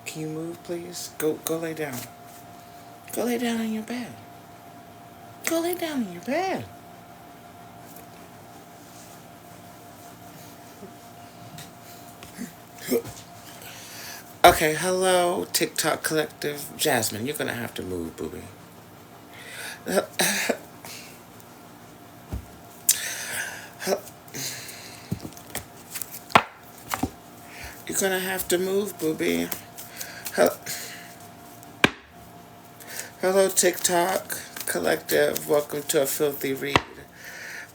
Can you move, please? Go lay down. Go lay down in your bed. Go lay down in your bed. Okay, hello, TikTok collective. Jasmine, you're gonna have to move, booby. You're gonna have to move, booby. Hello, TikTok collective. Welcome to a filthy read.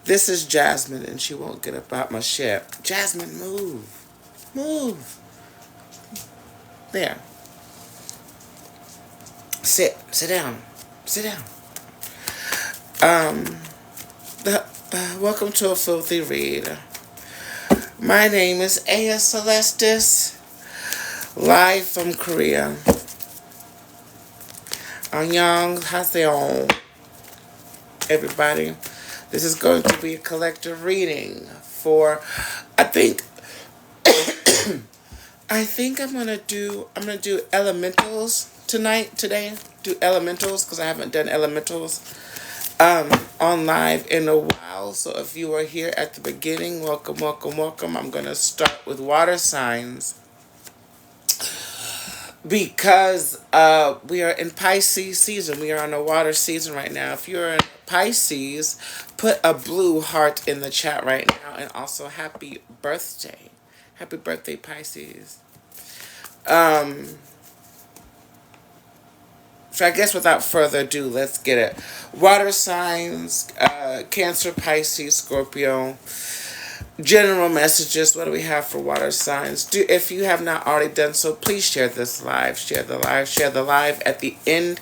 This is Jasmine, and she won't get up out my shit. Jasmine, move. Move. There. Sit. Sit down. Sit down. Um, welcome to a filthy read. My name is Aya Celestis, live from Korea. Annyeonghaseyo, everybody. This is going to be a collective reading for, I think I'm gonna do elementals today. Do elementals because I haven't done elementals on live in a while. So if you are here at the beginning, welcome, welcome, welcome. I'm gonna start with water signs because we are in Pisces season. We are on a water season right now. If you're in Pisces, put a blue heart in the chat right now, and also happy birthday. Happy birthday, Pisces. So I guess without further ado, let's get it. Water signs, Cancer, Pisces, Scorpio. General messages. What do we have for water signs? If you have not already done so, please share this live. Share the live. Share the live. At the end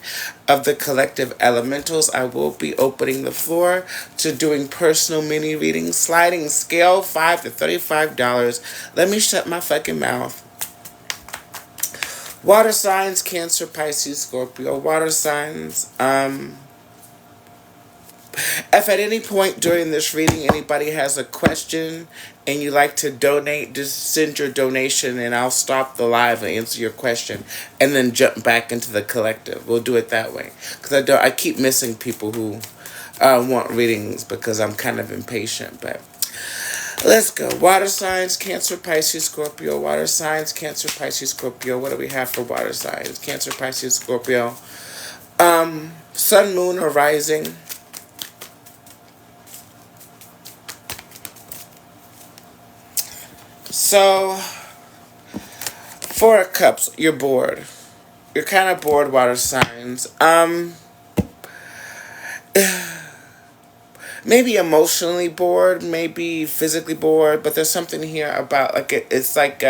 of the collective elementals, I will be opening the floor to doing personal mini readings. Sliding scale $5 to $35. Let me shut my fucking mouth. Water signs, Cancer, Pisces, Scorpio. Water signs. If at any point during this reading anybody has a question and you like to donate, just send your donation and I'll stop the live and answer your question and then jump back into the collective. We'll do it that way. Because I keep missing people who want readings because I'm kind of impatient. But let's go. Water signs, Cancer, Pisces, Scorpio. Water signs, Cancer, Pisces, Scorpio. What do we have for water signs? Cancer, Pisces, Scorpio. Sun, moon, or rising. So, Four of Cups, you're bored. You're kind of bored, water signs. Maybe emotionally bored, maybe physically bored, but there's something here about, like, it's like,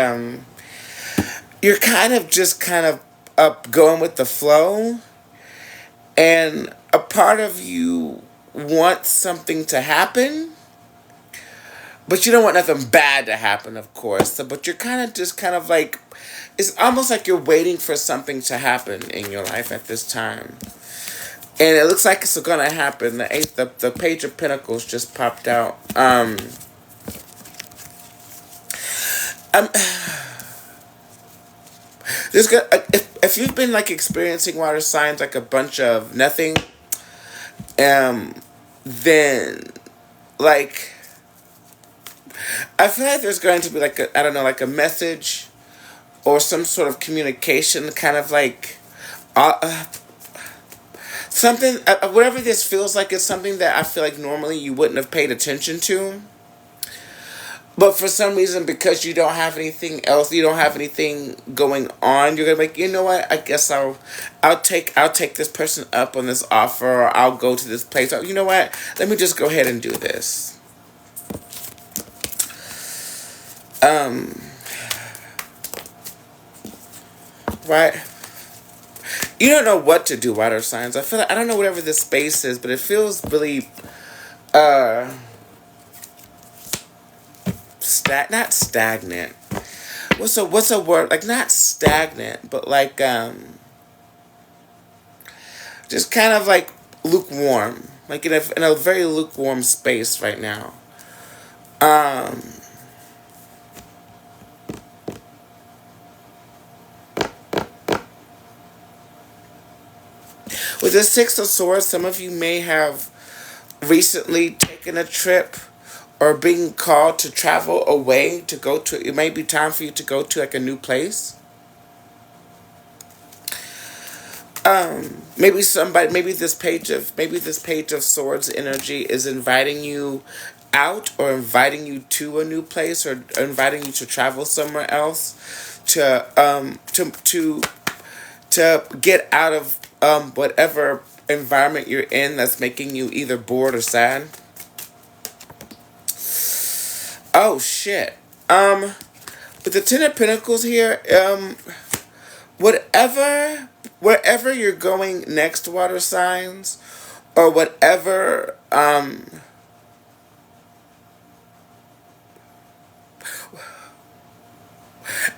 you're kind of up going with the flow, and a part of you wants something to happen, but you don't want nothing bad to happen, of course. So, but you're kind of like, it's almost like you're waiting for something to happen in your life at this time. And it looks like it's going to happen. The Page of Pentacles just popped out. If you've been like experiencing water signs like a bunch of nothing, then like I feel like there's going to be like like a message or some sort of communication, kind of like something. Whatever this feels like, it's something that I feel like normally you wouldn't have paid attention to. But for some reason, because you don't have anything else, you don't have anything going on, you're gonna be like, you know what? I guess I'll take this person up on this offer, or I'll go to this place. Or, you know what? Let me just go ahead and do this. Right? You don't know what to do, water signs. I feel like I don't know whatever this space is, but it feels really not stagnant. What's a word? Like not stagnant, but like just kind of like lukewarm. Like in a very lukewarm space right now. With the Six of Swords, some of you may have recently taken a trip or being called to travel away to go to. It may be time for you to go to like a new place. Maybe this page of swords energy is inviting you out or inviting you to a new place or inviting you to travel somewhere else to get out of whatever environment you're in that's making you either bored or sad. Oh shit. With the Ten of Pentacles here, whatever wherever you're going next, water signs, or whatever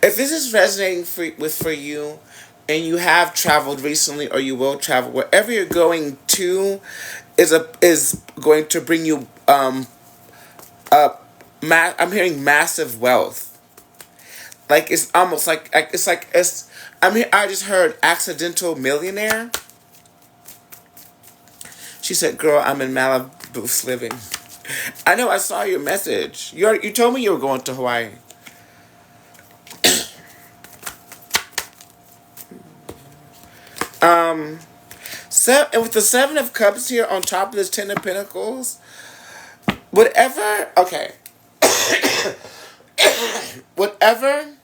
if this is resonating for you and you have traveled recently or you will travel, wherever you're going to is going to bring you I'm hearing massive wealth. Like it's almost like I just heard accidental millionaire. She said, "Girl, I'm in Malibu living." I know. I saw your message. You told me you were going to Hawaii. And with the Seven of Cups here on top of this Ten of Pentacles, whatever. Okay, whatever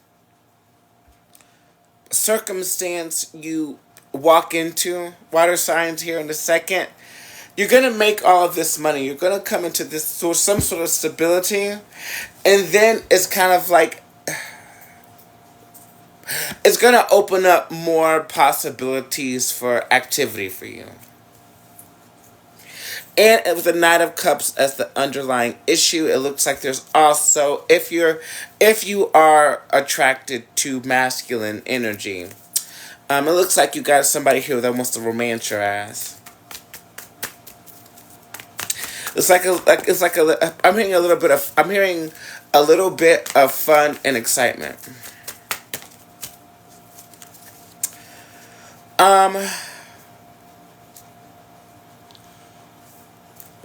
circumstance you walk into, water signs here in a second, you're gonna make all of this money. You're gonna come into this some sort of stability, and then it's kind of like it's gonna open up more possibilities for activity for you. And with the Knight of Cups as the underlying issue, it looks like there's also, if you are attracted to masculine energy, it looks like you got somebody here that wants to romance your ass. I'm hearing a little bit of fun and excitement.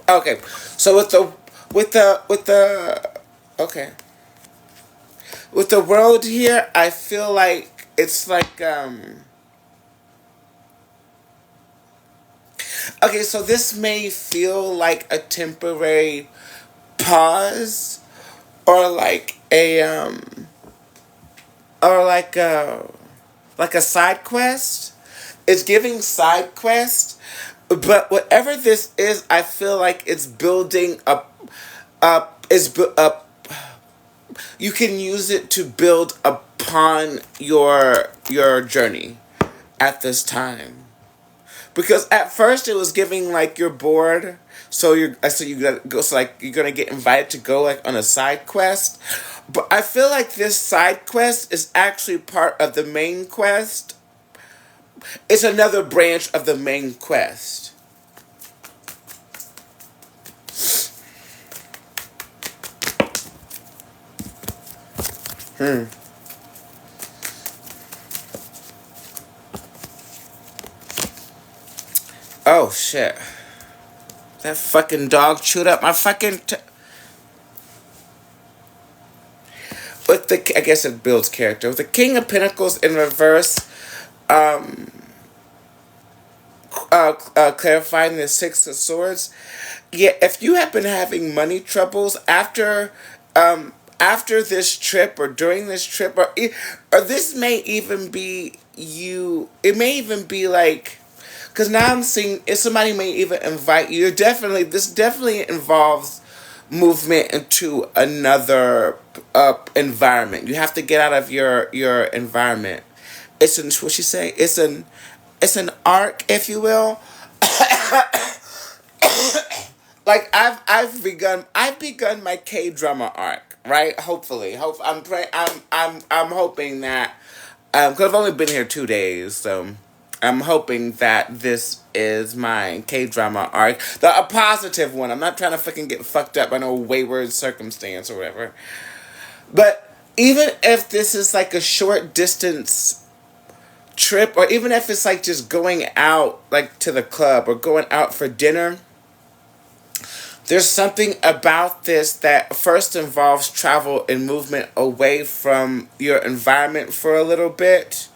Okay, so with the world here, I feel like it's like okay, so this may feel like a temporary pause, or like a side quest. It's giving side quest, but whatever this is, I feel like it's building up. You can use it to build upon your journey at this time. Because at first it was giving like you're bored, so you gotta go. So like you're gonna get invited to go like on a side quest, but I feel like this side quest is actually part of the main quest. It's another branch of the main quest. Oh shit! That fucking dog chewed up my fucking. With I guess it builds character. With the King of Pentacles in reverse, clarifying the Six of Swords. Yeah, if you have been having money troubles after this trip or during this trip, or this may even be you. It may even be like, because now I'm seeing if somebody may even invite you. This definitely involves movement into another environment. You have to get out of your environment. It's an what she say. It's an arc, if you will. Like I've begun my K-drama arc, right? Hopefully, I'm hoping that because I've only been here 2 days, so I'm hoping that this is my K-drama arc, a positive one. I'm not trying to fucking get fucked up by no wayward circumstance or whatever. But even if this is like a short distance trip, or even if it's like just going out like to the club or going out for dinner, there's something about this that first involves travel and movement away from your environment for a little bit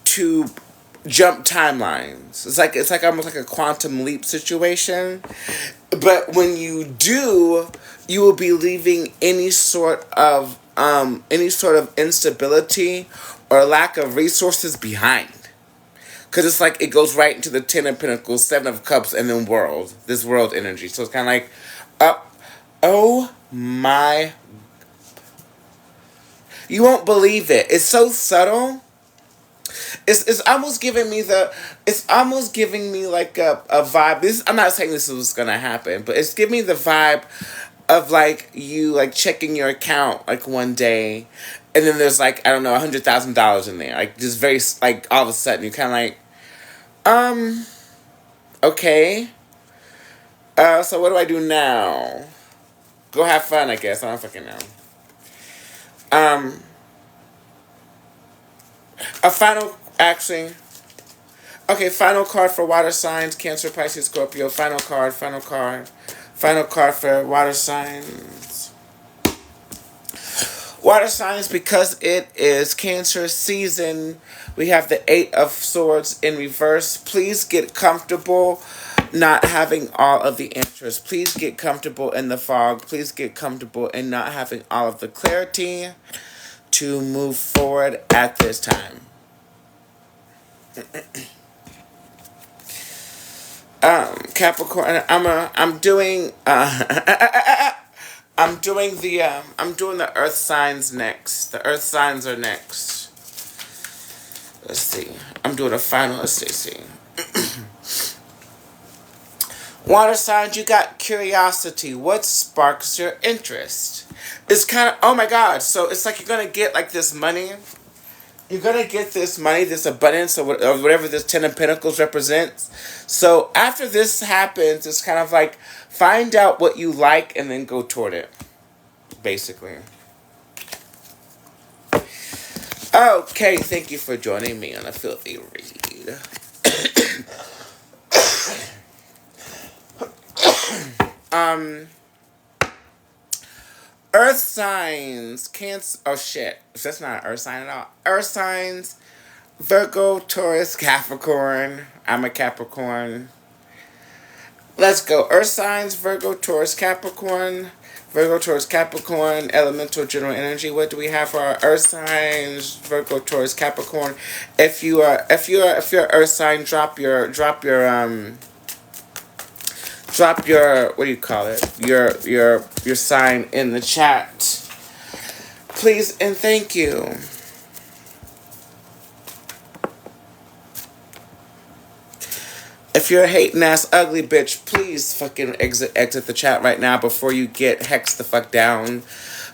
to jump timelines. It's like almost like a quantum leap situation. But when you do, you will be leaving any sort of instability or lack of resources behind. Because it's like it goes right into the Ten of Pentacles, Seven of Cups, and then world. This world energy. So it's kind of like, oh my. You won't believe it. It's so subtle. It's almost giving me like a vibe. I'm not saying this is gonna happen, but it's giving me the vibe of like you like checking your account like one day, and then there's like, I don't know, $100,000 in there, like just very like all of a sudden you're kind of like, okay, so what do I do now? Go have fun, I guess. I don't fucking know. A final, actually, okay, final card for water signs: Cancer, Pisces, Scorpio. Final card for water signs. Water signs, because it is Cancer season, we have the Eight of Swords in reverse. Please get comfortable not having all of the answers. Please get comfortable in the fog. Please get comfortable in not having all of the clarity to move forward at this time. Capricorn, I'm doing the earth signs next. The earth signs are next. Let's see. I'm doing a final, let's see. Water signs, you got curiosity. What sparks your interest? It's kind of, oh my god, so it's like you're going to get like this money. You're going to get this money, this abundance, or whatever this Ten of Pentacles represents. So after this happens, it's kind of like, find out what you like and then go toward it, basically. Okay, thank you for joining me on a filthy read. Earth signs, Cancer. Oh shit, that's not an earth sign at all. Earth signs, Virgo, Taurus, Capricorn. I'm a Capricorn. Let's go. Earth signs, Virgo, Taurus, Capricorn. Virgo, Taurus, Capricorn. Elemental general energy. What do we have for our earth signs? Virgo, Taurus, Capricorn. If you're earth sign, drop your what do you call it? Your sign in the chat. Please and thank you. If you're a hating ass ugly bitch, please fucking exit the chat right now before you get hexed the fuck down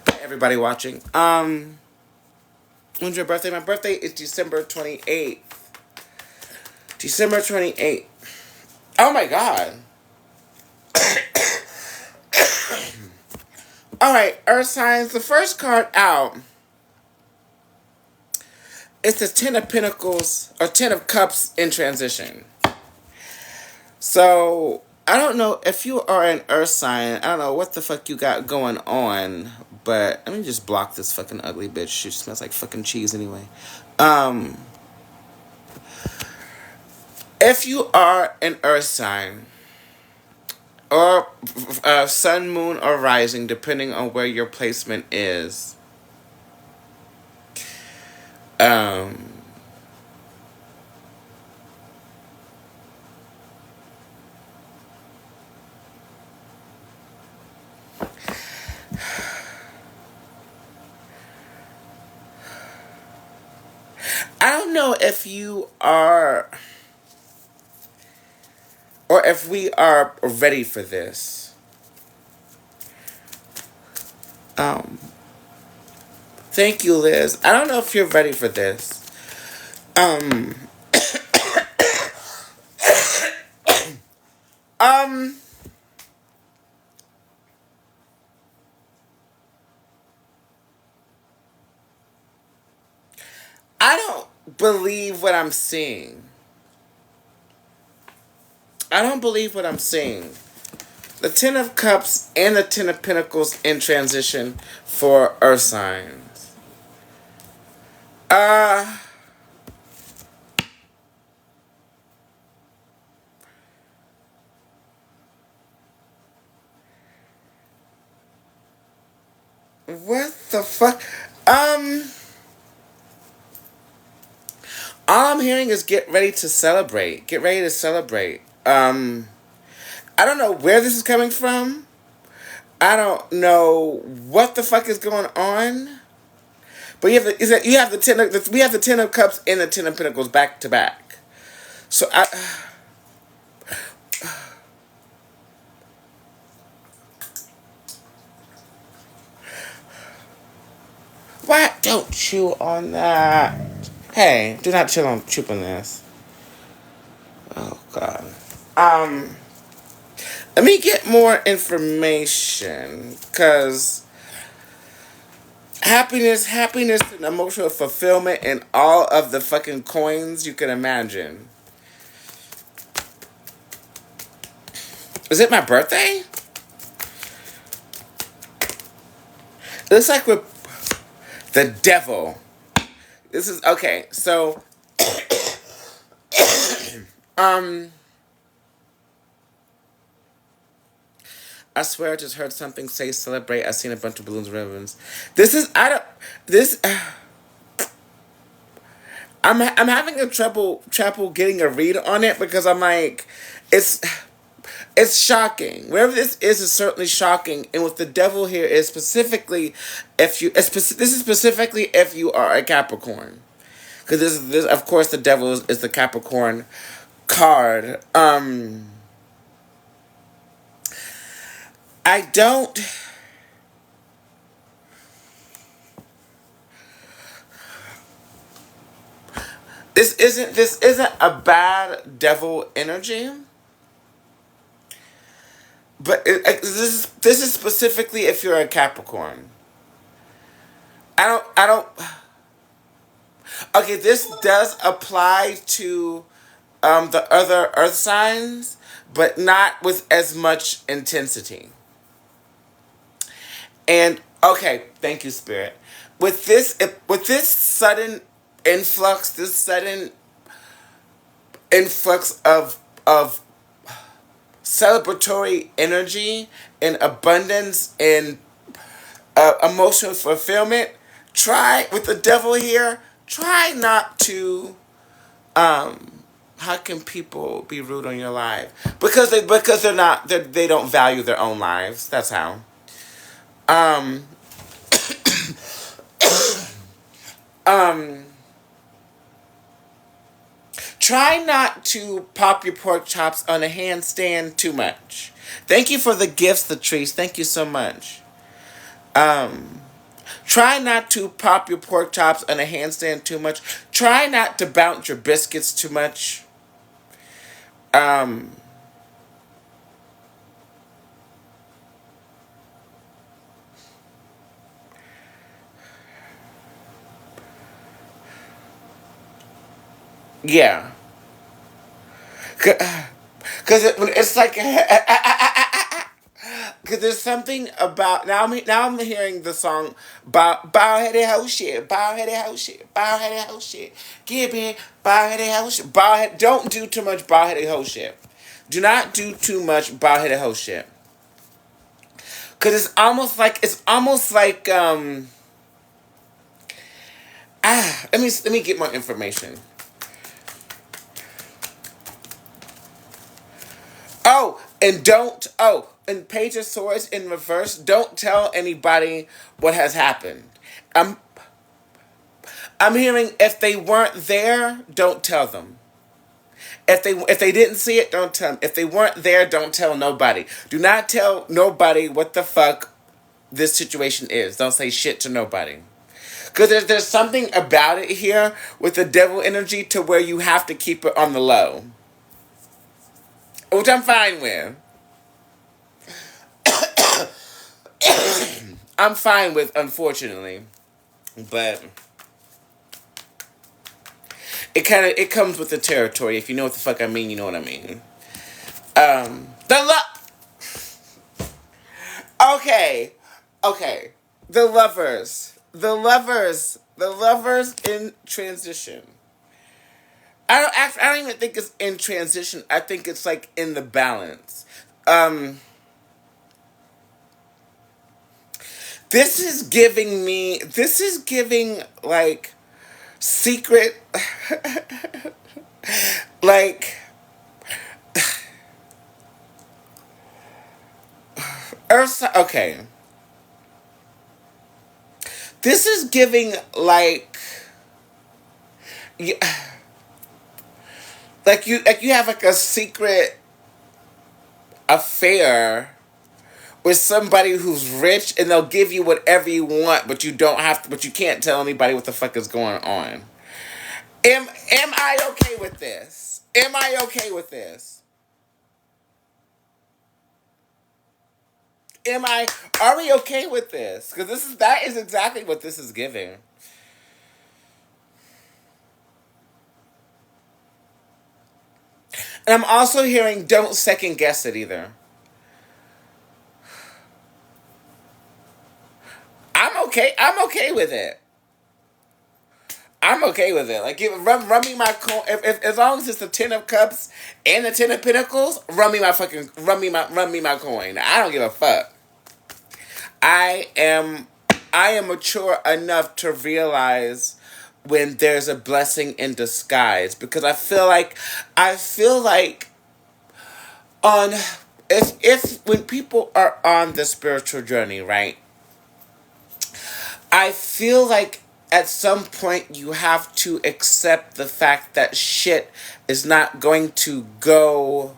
by everybody watching. When's your birthday? My birthday is December 28th. December 28th. Oh my god. Alright, Earth signs. The first card out, it's the Ten of Pentacles, or Ten of Cups in transition. So, I don't know if you are an earth sign. I don't know what the fuck you got going on. But, let me just block this fucking ugly bitch. She smells like fucking cheese anyway. If you are an earth sign, or sun, moon, or rising, depending on where your placement is, I don't know if you are, or if we are ready for this. Thank you, Liz. I don't know if you're ready for this. I don't believe what I'm seeing. I don't believe what I'm seeing. The Ten of Cups and the Ten of Pentacles in transition for Earth signs. What the fuck? All I'm hearing is get ready to celebrate. Get ready to celebrate. I don't know where this is coming from. I don't know what the fuck is going on. But you have we have the Ten of Cups and the Ten of Pentacles back to back. So why don't chew on that? Hey, do not chew on this. Oh God. Let me get more information, cause happiness and emotional fulfillment and all of the fucking coins you can imagine. Is it my birthday? It looks like we're the devil. This is okay, so I swear I just heard something say celebrate. I seen a bunch of balloons and ribbons. This is I don't this I'm having a trouble getting a read on it because I'm like it's shocking. Wherever this is certainly shocking. And with the devil here is specifically this is specifically if you are a Capricorn. Because this of course the devil is the Capricorn card. I don't. This isn't a bad devil energy, but this is specifically if you're a Capricorn. I don't. Okay, this does apply to the other Earth signs, but not with as much intensity. And okay, thank you, Spirit. With this sudden influx, this sudden influx of celebratory energy and abundance and emotional fulfillment, try with the devil here. Try not to. How can people be rude on your life? Because they don't value their own lives. That's how. Um, Try not to pop your pork chops on a handstand too much. Thank you for the gifts, Latrice. Thank you so much. Try not to pop your pork chops on a handstand too much. Try not to bounce your biscuits too much. Yeah. Because it's like... Because there's something about... Now I'm hearing the song... Bow-headed hoe shit. Bow-headed hoe shit. Bow-headed hoe shit. Give me bow-headed hoe shit. Don't do too much bow-headed hoe shit. Do not do too much bow-headed hoe shit. Because it's almost like... let me get more information. And Page of Swords in reverse, don't tell anybody what has happened. I'm hearing if they weren't there, don't tell them. If they didn't see it, don't tell them. If they weren't there, don't tell nobody. Do not tell nobody what the fuck this situation is. Don't say shit to nobody. Because there's something about it here with the devil energy to where you have to keep it on the low. Which I'm fine with. I'm fine with, unfortunately. But it comes with the territory. If you know what the fuck I mean, you know what I mean. Okay, okay. The lovers in transition. I don't even think it's in transition. I think it's like in the balance. Um, this is giving me. This is giving like secret, like Earth. Okay, this is giving you, like you have like a secret affair with somebody who's rich, and they'll give you whatever you want, but you don't have to, but you can't tell anybody what the fuck is going on. Am I okay with this? Am I okay with this? Am I Are we okay with this? Because that is exactly what this is giving. And I'm also hearing don't second guess it either. I'm okay with it. I'm okay with it. Like, run me my coin. If as long as it's the Ten of Cups and the Ten of Pentacles, run me my coin. I don't give a fuck. I am I am mature enough to realize when there's a blessing in disguise, because I feel like on if when people are on the spiritual journey, right? I feel like at some point you have to accept the fact that shit is not going to go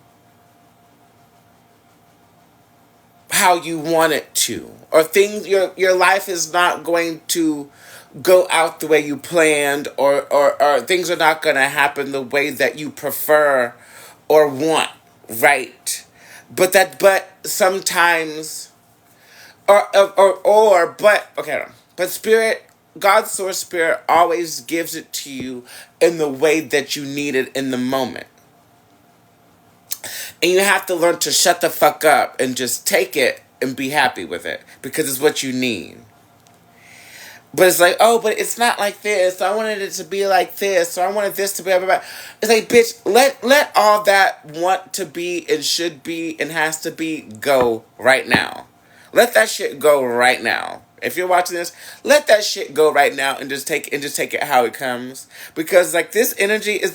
how you want it to, or things your life is not going to go out the way you planned, or things are not going to happen the way that you prefer or want, right? But sometimes, but okay, but spirit, God's source spirit always gives it to you in the way that you need it in the moment. And you have to learn to shut the fuck up and just take it and be happy with it, because it's what you need. But it's like, oh, but it's not like this. I wanted it to be like this, or I wanted this to be blah, blah, blah. It's like, bitch, let all that want to be and should be and has to be go right now. Let that shit go right now. If you're watching this, let that shit go right now and just take it how it comes. Because like this energy is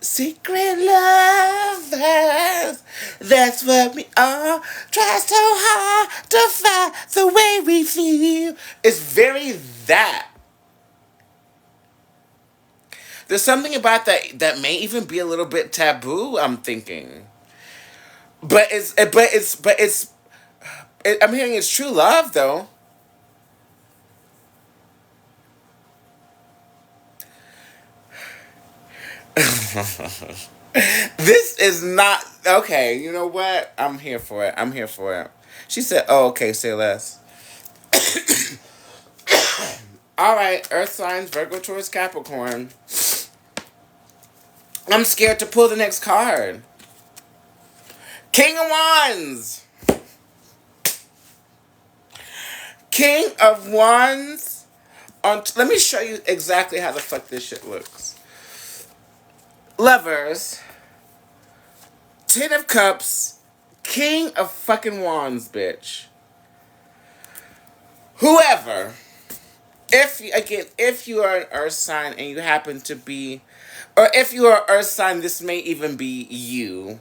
secret lovers. That's what we are. Try so hard to find the way we feel. It's very that. There's something about that may even be a little bit taboo, I'm thinking. I'm hearing it's true love though. This is not okay. You know what? I'm here for it. I'm here for it. She said, "Oh, okay. Say less." All right. Earth signs: Virgo, Taurus, Capricorn. I'm scared to pull the next card. King of Wands. King of Wands. Let me show you exactly how the fuck this shit looks. Lovers. Ten of Cups. King of fucking Wands, bitch. Whoever. If you are an earth sign and you happen to be, or if you are an earth sign, this may even be you.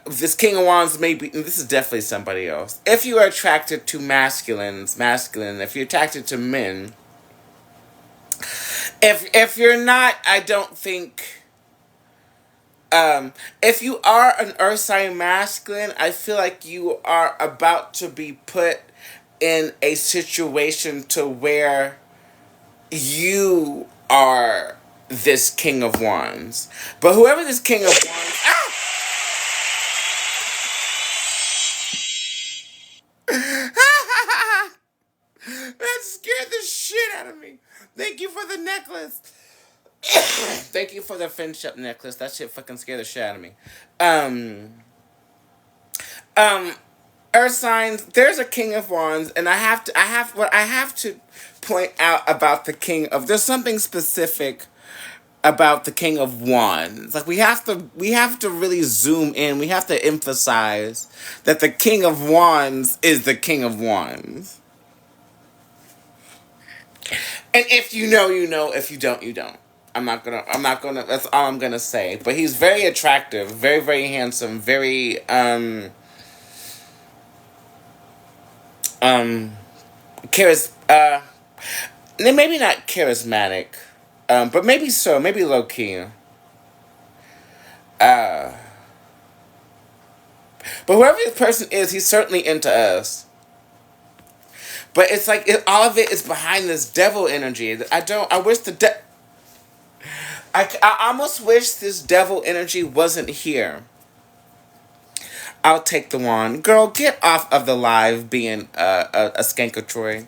This King of Wands may be, this is definitely somebody else. If you are attracted to masculine, if you're attracted to men, if you're not, I don't think, if you are an earth sign masculine, I feel like you are about to be put in a situation to where you are this King of Wands. But whoever this King of Wands... Ah! That scared the shit out of me. Thank you for the necklace. Thank you for the friendship necklace. That shit fucking scared the shit out of me. Um, um, Earth signs. There's a King of Wands, and I have to point out about the King of. There's something specific about the King of Wands. Like we have to really zoom in. We have to emphasize that the King of Wands is the King of Wands. And if you know, you know. If you don't, you don't. I'm not gonna. That's all I'm gonna say. But he's very attractive, very, very handsome, very um charis. Maybe not charismatic, but maybe so. Maybe low key. Uh, but whoever this person is, he's certainly into us. But it's like all of it is behind this devil energy. I don't. I wish I almost wish this devil energy wasn't here. I'll take the wand. Girl, get off of the live being a skankatroy.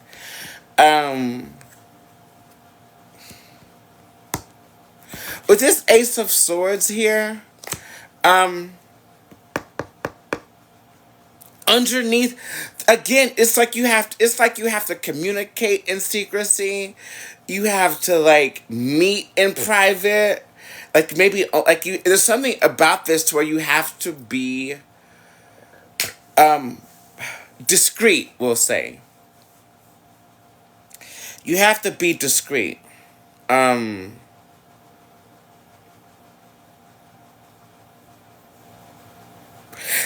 Um, with this Ace of Swords here, um, underneath, again, it's like you have to communicate in secrecy. You have to like meet in private. Like maybe like you. There's something about this to where you have to be um discreet. We'll say you have to be discreet. Um,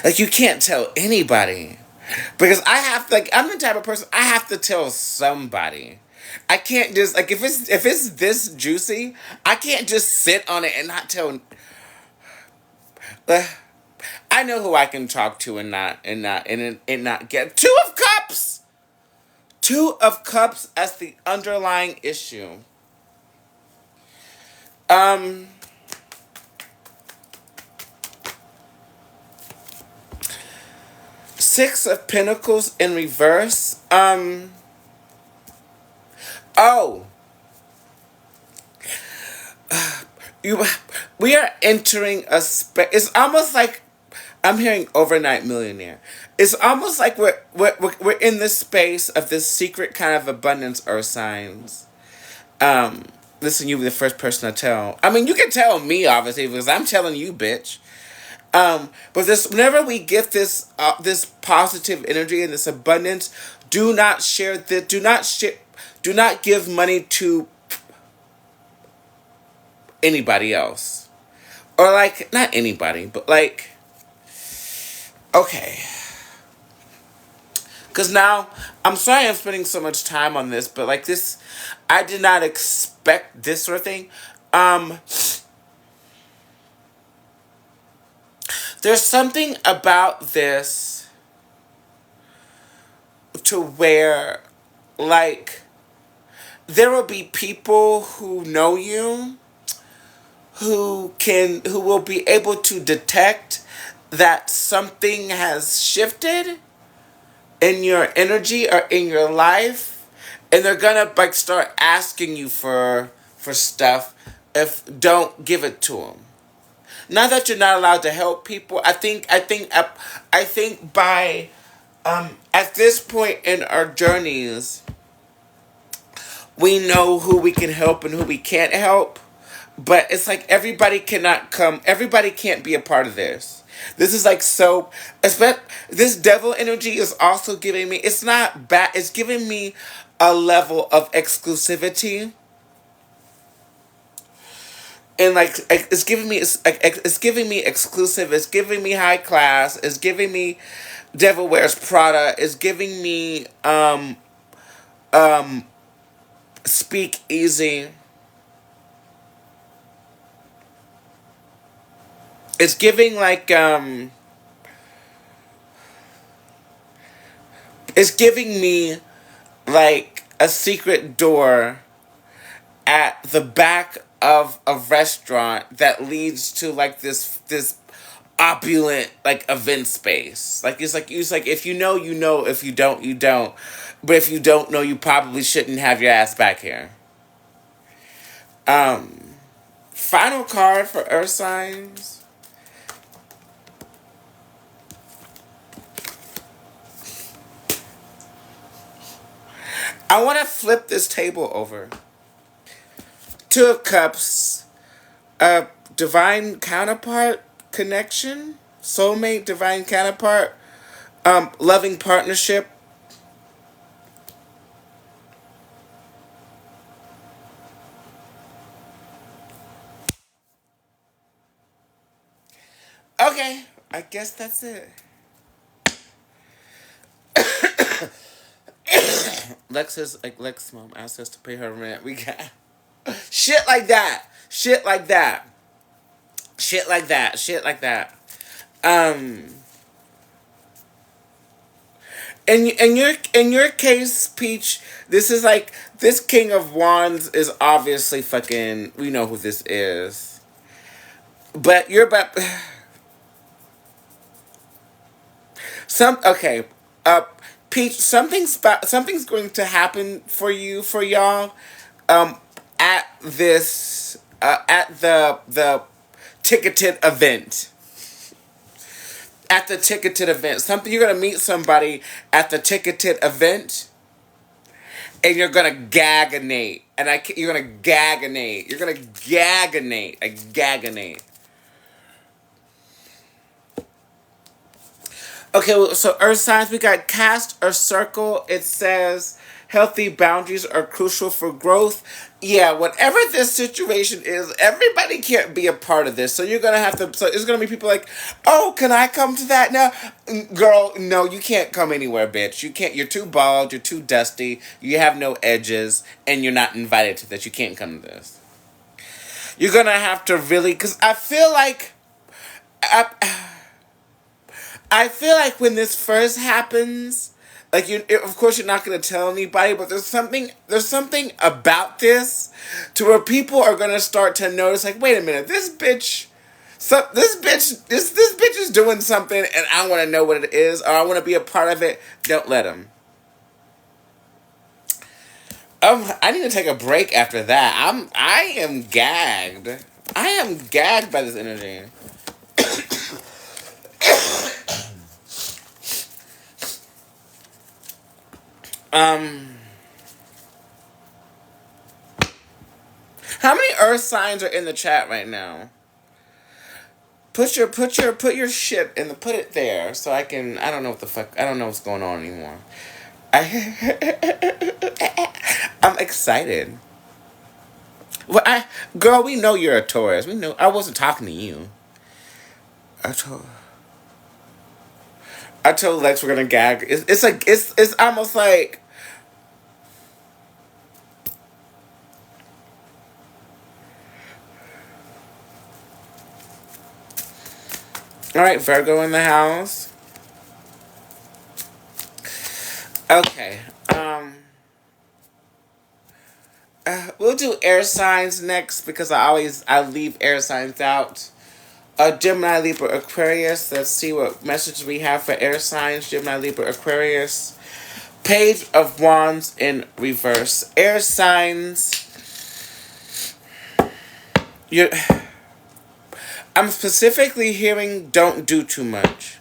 like you can't tell anybody because I'm the type of person I have to tell somebody. I can't just like if it's this juicy, I can't just sit on it and not tell. Uh, I know who I can talk to and not get Two of Cups. Two of Cups as the underlying issue. Um, Six of Pentacles in reverse. Oh, you. We are entering a space. It's almost like I'm hearing overnight millionaire. It's almost like we're in this space of this secret kind of abundance earth signs. Um, Listen, you be the first person to tell. I mean, you can tell me obviously because I'm telling you, bitch. But this whenever we get this positive energy and this abundance, do not share the do not give money to anybody else. Or like not anybody, but like okay. Cause now I'm sorry I'm spending so much time on this, but like this I did not expect this sort of thing. Um there's something about this to where like there will be people who know you who will be able to detect that something has shifted in your energy or in your life, and they're gonna like start asking you for stuff if don't give it to them. Not that you're not allowed to help people. I think by at this point in our journeys, we know who we can help and who we can't help. But it's like everybody cannot come. Everybody can't be a part of this. This is like so. This devil energy is also giving me. It's not bad. It's giving me a level of exclusivity, and like it's giving me exclusive. It's giving me high class. It's giving me Devil Wears Prada. It's giving me um speak easy. It's giving like it's giving me like a secret door at the back of a restaurant that leads to like this opulent like event space. It's like if you know you know, if you don't you don't. But if you don't know, you probably shouldn't have your ass back here. Um Final card for Earth signs. I want to flip this table over. Two of Cups, divine counterpart connection, soulmate, divine counterpart, loving partnership. Okay, I guess that's it. Lex mom asked us to pay her rent. We got shit like that. Shit like that. Shit like that. Shit like that. Um in your case, Peach, this is like this King of Wands is obviously fucking, we know who this is. But you're about okay. Uh Peach, something's going to happen for y'all at this at the ticketed event. At the ticketed event. Something you're gonna meet somebody at the ticketed event and you're gonna gaganate. And you're gonna gaganate. You're gonna gaganate. A gaganate. Okay, so Earth signs, we got cast or circle. It says healthy boundaries are crucial for growth. Yeah, whatever this situation is, everybody can't be a part of this. So you're going to have to, so it's going to be people like, oh, can I come to that now? Girl, no, you can't come anywhere, bitch. You can't, you're too bald, you're too dusty, you have no edges, and you're not invited to this. You can't come to this. You're going to have to really, because I feel like, I feel like when this first happens, like of course you're not gonna tell anybody, but there's something about this to where people are gonna start to notice, like, wait a minute, this bitch is doing something, and I want to know what it is, or I want to be a part of it. Don't let them. I need to take a break after that. I am gagged. I am gagged by this energy. How many Earth signs are in the chat right now? Put your shit in put it there so I can. I don't know what the fuck. I don't know what's going on anymore. I'm excited. Well, girl, we know you're a Taurus. We know. I wasn't talking to you. I told Lex we're gonna gag. It's like it's almost like. All right, Virgo in the house. Okay. We'll do air signs next because I leave air signs out. Gemini, Libra, Aquarius. Let's see what message we have for air signs. Gemini, Libra, Aquarius. Page of Wands in reverse. Air signs. I'm specifically hearing don't do too much.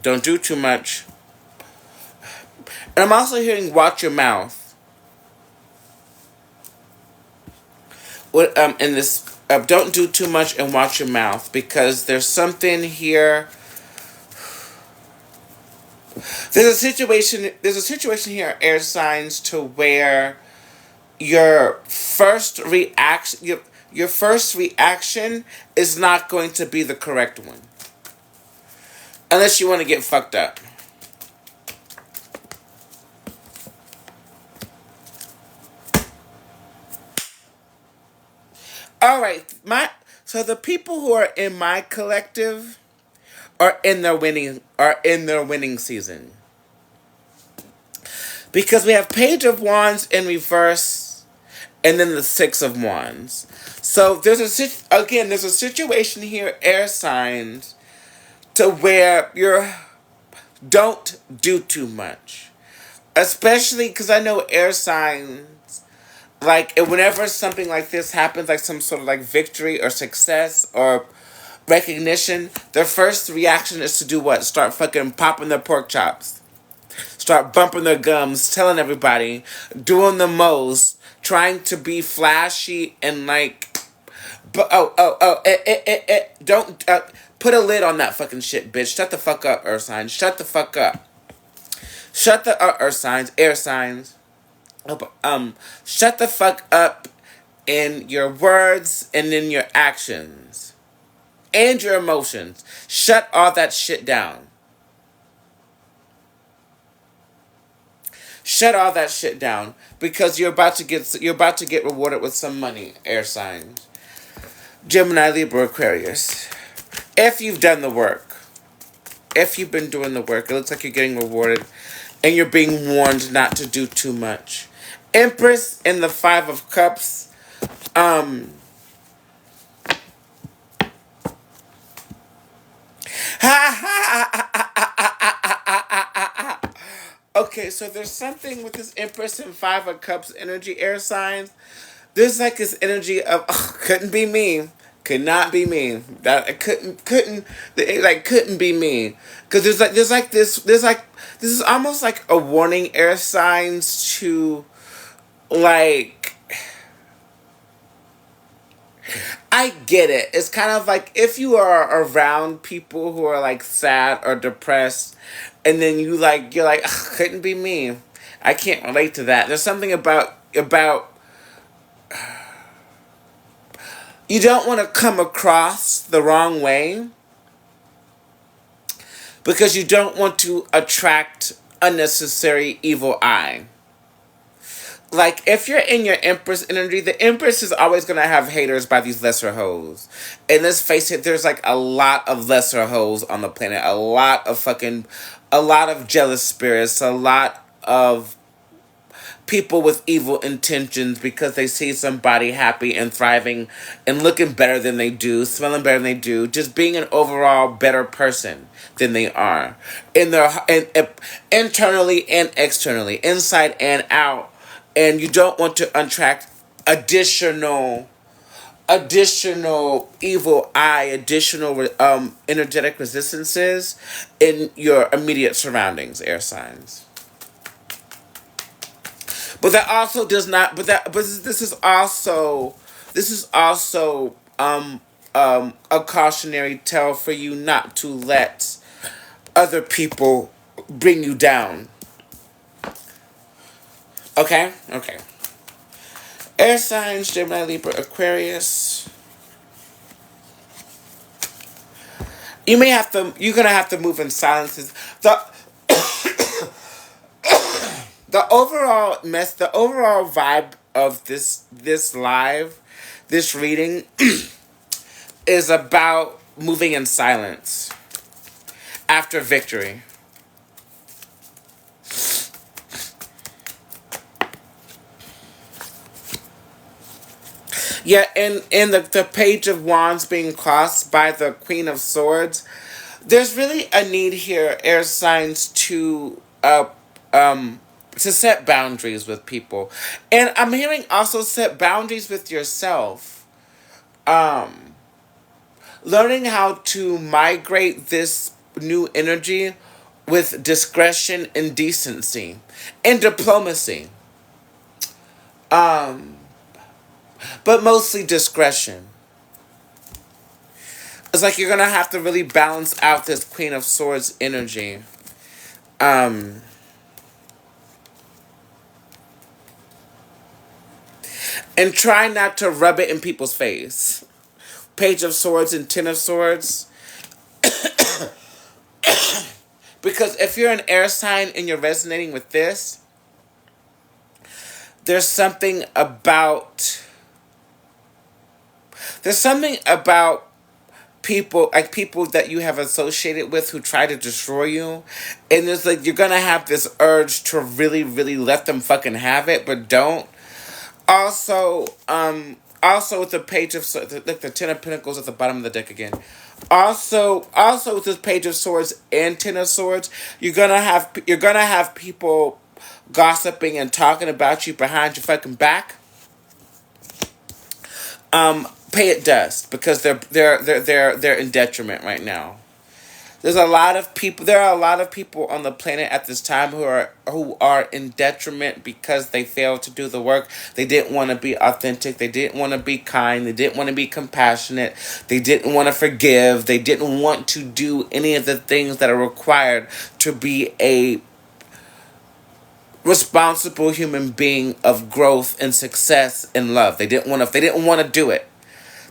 Don't do too much. And I'm also hearing watch your mouth. In this, don't do too much and watch your mouth, because there's something here. There's a situation here, air signs, to where your first reaction is not going to be the correct one. Unless you want to get fucked up. All right, so the people who are in my collective are in their winning season. Because we have Page of Wands in reverse and then the Six of Wands. So there's a situation here, air signs, to where don't do too much. Especially because I know air signs Like, whenever something like this happens, like some sort of like victory or success or recognition, their first reaction is to do what? Start fucking popping their pork chops. Start bumping their gums, telling everybody, doing the most, trying to be flashy and like, but don't put a lid on that fucking shit, bitch. Shut the fuck up, earth signs. Shut the fuck up. Shut the earth signs, air signs. Shut the fuck up in your words and in your actions and your emotions. Shut all that shit down. Shut all that shit down because you're about to get rewarded with some money, air signs. Gemini, Libra, Aquarius. If you've done the work, if you've been doing the work, it looks like you're getting rewarded and you're being warned not to do too much. Empress in the Five of Cups. Okay, so there's something with this Empress and Five of Cups energy, air signs. There's like this energy of couldn't be me, could not be me. That it couldn't be me. Because this is almost like a warning, air signs to like. I get it. It's kind of like if you are around people who are like sad or depressed, and then you're like, couldn't be me. I can't relate to that. There's something about you don't want to come across the wrong way because you don't want to attract unnecessary evil eye. Like, if you're in your Empress energy, the Empress is always going to have haters by these lesser hoes. And let's face it, there's like a lot of lesser hoes on the planet. A lot of jealous spirits. A lot of people with evil intentions because they see somebody happy and thriving and looking better than they do, smelling better than they do, just being an overall better person than they are. Internally and externally, inside and out. And you don't want to attract additional evil eye, additional energetic resistances in your immediate surroundings, air signs. But that also does not. But this is also a cautionary tale for you not to let other people bring you down. Okay? Okay. Air signs, Gemini, Libra, Aquarius. You're gonna have to move in silences. The overall vibe of this reading is about moving in silence after victory. Yeah, in the Page of Wands being crossed by the Queen of Swords, there's really a need here, air signs, to set boundaries with people. And I'm hearing also set boundaries with yourself. Learning how to migrate this new energy with discretion and decency and diplomacy. But mostly discretion. It's like you're gonna have to really balance out this Queen of Swords energy. And try not to rub it in people's face. Page of Swords and Ten of Swords. Because if you're an air sign and you're resonating with this, there's something about people, like people that you have associated with who try to destroy you. And it's like you're gonna have this urge to really, really let them fucking have it, but don't. Also with the Page of Swords, like the Ten of Pentacles at the bottom of the deck again. Also with this Page of Swords and Ten of Swords, you're gonna have people gossiping and talking about you behind your fucking back. pay it dust because they're in detriment right now. There's a lot of people. There are a lot of people on the planet at this time who are in detriment because they failed to do the work. They didn't want to be authentic. They didn't want to be kind. They didn't want to be compassionate. They didn't want to forgive. They didn't want to do any of the things that are required to be a responsible human being of growth and success and love. They didn't want to. They didn't want to do it.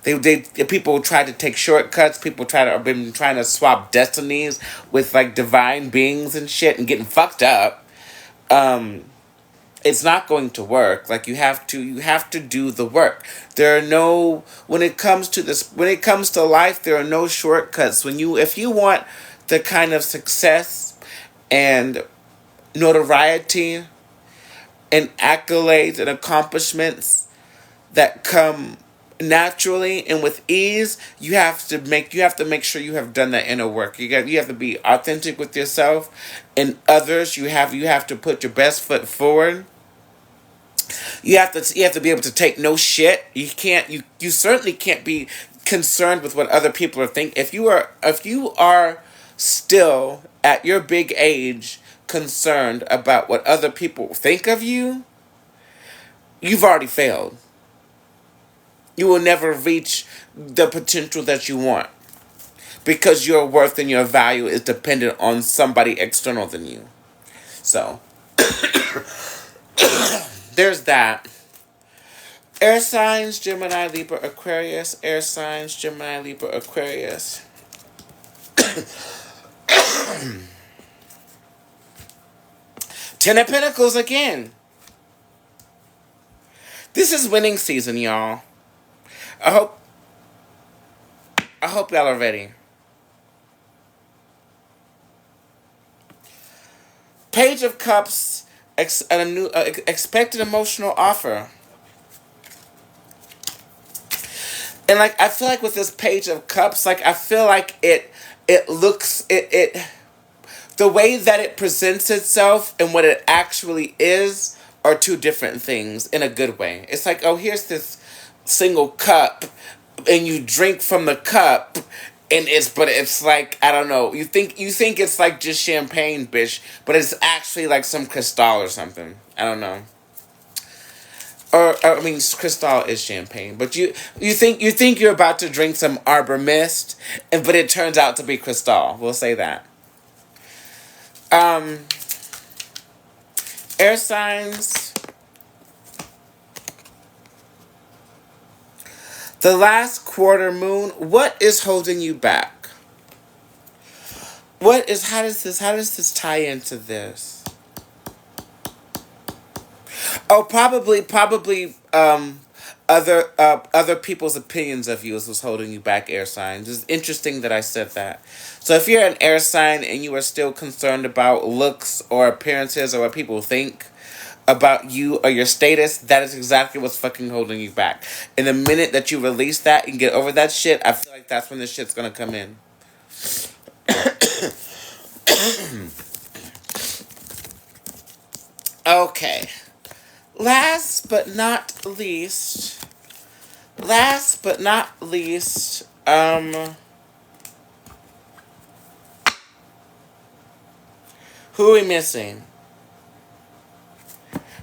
They people tried to take shortcuts. People have been trying to swap destinies with like divine beings and shit and getting fucked up. It's not going to work. Like you have to do the work. There are no when it comes to life, there are no shortcuts. If you want the kind of success and notoriety and accolades and accomplishments that come naturally and with ease, you have to make sure you have done that inner work. You have to be authentic with yourself and others. You have to put your best foot forward. You have to be able to take no shit. You certainly can't be concerned with what other people are thinking. If you are still at your big age concerned about what other people think of you, you've already failed. You will never reach the potential that you want because your worth and your value is dependent on somebody external than you. So, there's that. Air signs, Gemini, Libra, Aquarius. Air signs, Gemini, Libra, Aquarius. Ten of Pentacles again. This is winning season, y'all. I hope y'all are ready. Page of Cups, expected emotional offer. And like I feel like with this Page of Cups, like I feel like it looks the way that it presents itself and what it actually is are two different things in a good way. It's like, oh, here's this single cup and you drink from the cup and it's like, I don't know, you think it's like just champagne, bitch, but it's actually like some Cristal or something. I don't know. Or I mean, Cristal is champagne, but you think you're about to drink some Arbor Mist, but it turns out to be Cristal. We'll say that. Air signs. The last quarter moon. What is holding you back? How does this tie into this? Oh, probably, other people's opinions of you is what's holding you back, air signs. It's interesting that I said that. So if you're an air sign and you are still concerned about looks or appearances or what people think about you or your status, that is exactly what's fucking holding you back. And the minute that you release that and get over that shit, I feel like that's when this shit's gonna come in. Okay. Last but not least, who are we missing?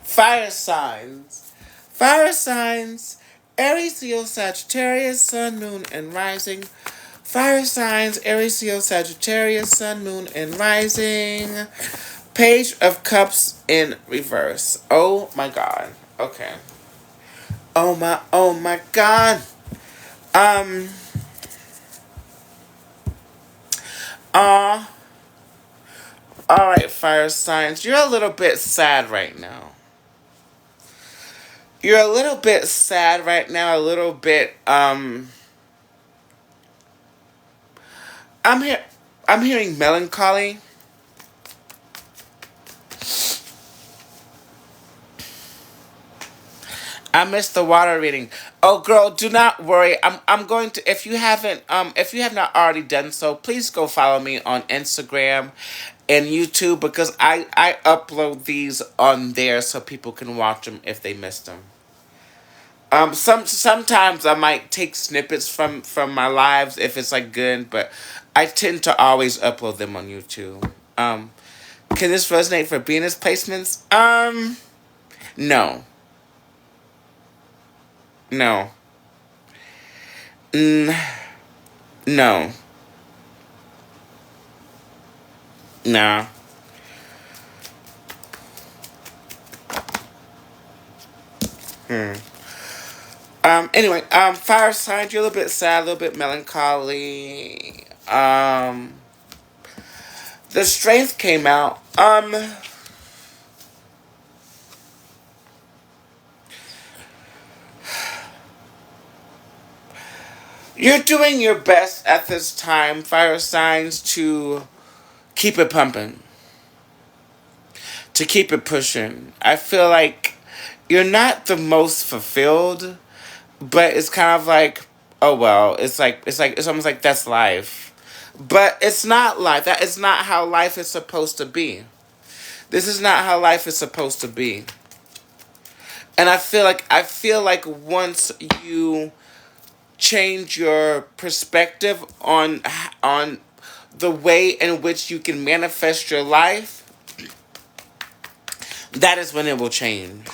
Fire signs. Fire signs, Aries, Leo, Sagittarius, Sun, Moon, and Rising. Fire signs, Aries, Leo, Sagittarius, Sun, Moon, and Rising. Page of Cups in reverse. Oh my god. Okay. Oh my god. Alright, fire signs. You're a little bit sad right now. You're a little bit sad right now, a little bit, I'm hearing melancholy. I missed the water reading. Oh, girl, do not worry. I'm going to, if you have not already done so, please go follow me on Instagram and YouTube because I upload these on there so people can watch them if they missed them. Sometimes I might take snippets from my lives if it's like good, but I tend to always upload them on YouTube. Can this resonate for Venus placements? No, no, mm, no, nah. Hmm. Anyway, fire signs, you're a little bit sad, a little bit melancholy. The strength came out. You're doing your best at this time, fire signs, to keep it pumping, to keep it pushing. I feel like you're not the most fulfilled, but it's kind of like, oh well, it's almost like that's life. But it's not life. That is not how life is supposed to be. This is not how life is supposed to be. And I feel like once you change your perspective on the way in which you can manifest your life, that is when it will change.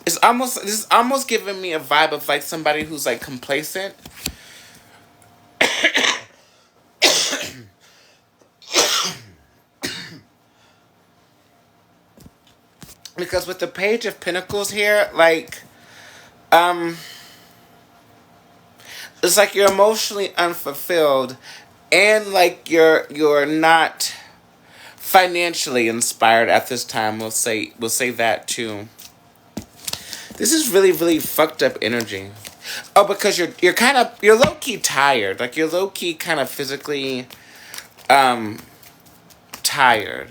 This is almost giving me a vibe of like somebody who's like complacent. Because with the Page of Pentacles here, like, it's like you're emotionally unfulfilled, and like you're not financially inspired at this time. We'll say that too. This is really really fucked up energy. Oh, because you're low key tired. Like you're low key kind of physically um tired.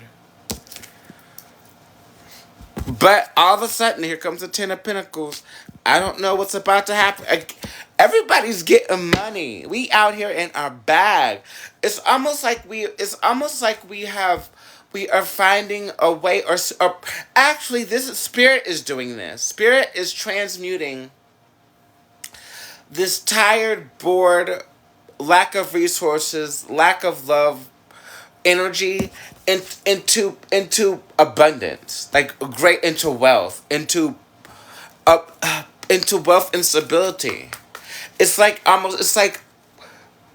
But all of a sudden, here comes the Ten of Pentacles. I don't know what's about to happen. Everybody's getting money. We out here in our bag. It's almost like we. It's almost like we have. We are finding a way, or actually, this Spirit is doing this. Spirit is transmuting this tired, bored, lack of resources, lack of love, energy into abundance, like great, into wealth, into wealth and stability. It's like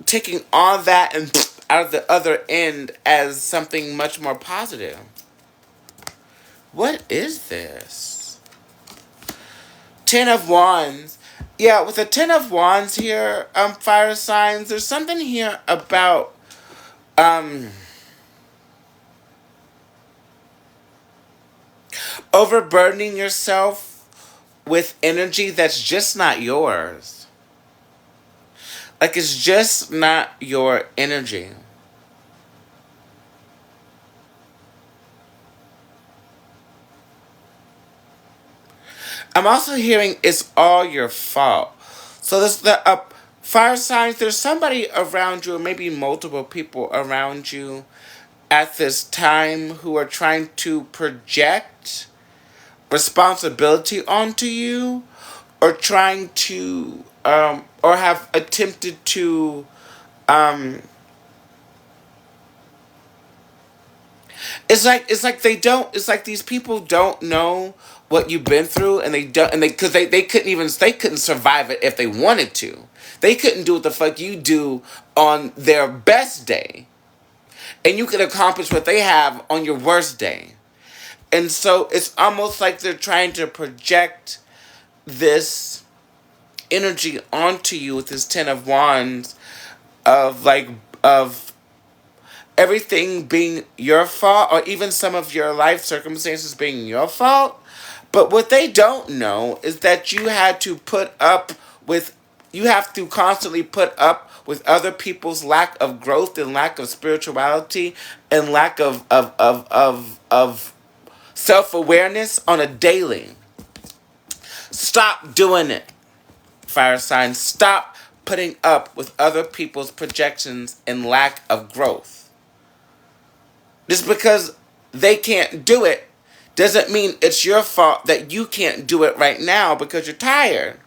taking all that and out of the other end as something much more positive. What is this? Ten of Wands. Yeah, with the Ten of Wands here, fire signs, there's something here about um overburdening yourself with energy that's just not yours. Like it's just not your energy. I'm also hearing it's all your fault. So this the fire signs. There's somebody around you, or maybe multiple people around you, at this time who are trying to project responsibility onto you, or trying to or have attempted to um it's like they don't it's like these people don't know what you've been through, and they don't, and they couldn't survive it if they wanted to. They couldn't do what the fuck you do on their best day, and you can accomplish what they have on your worst day. And so it's almost like they're trying to project this energy onto you with this Ten of Wands of like of everything being your fault, or even some of your life circumstances being your fault. But what they don't know is that you have to constantly put up with other people's lack of growth and lack of spirituality and lack of self-awareness on a daily. Stop doing it, fire signs. Stop putting up with other people's projections and lack of growth. Just because they can't do it doesn't mean it's your fault that you can't do it right now because you're tired.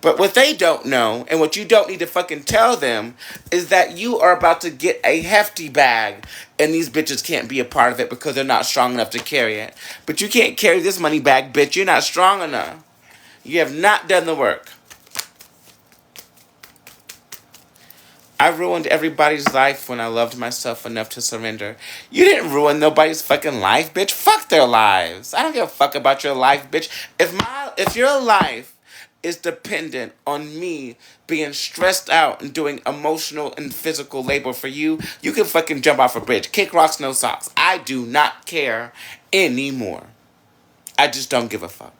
But what they don't know, and what you don't need to fucking tell them, is that you are about to get a hefty bag, and these bitches can't be a part of it because they're not strong enough to carry it. But you can't carry this money bag, bitch. You're not strong enough. You have not done the work. I ruined everybody's life when I loved myself enough to surrender. You didn't ruin nobody's fucking life, bitch. Fuck their lives. I don't give a fuck about your life, bitch. If your life is dependent on me being stressed out and doing emotional and physical labor for you, you can fucking jump off a bridge. Kick rocks, no socks. I do not care anymore. I just don't give a fuck.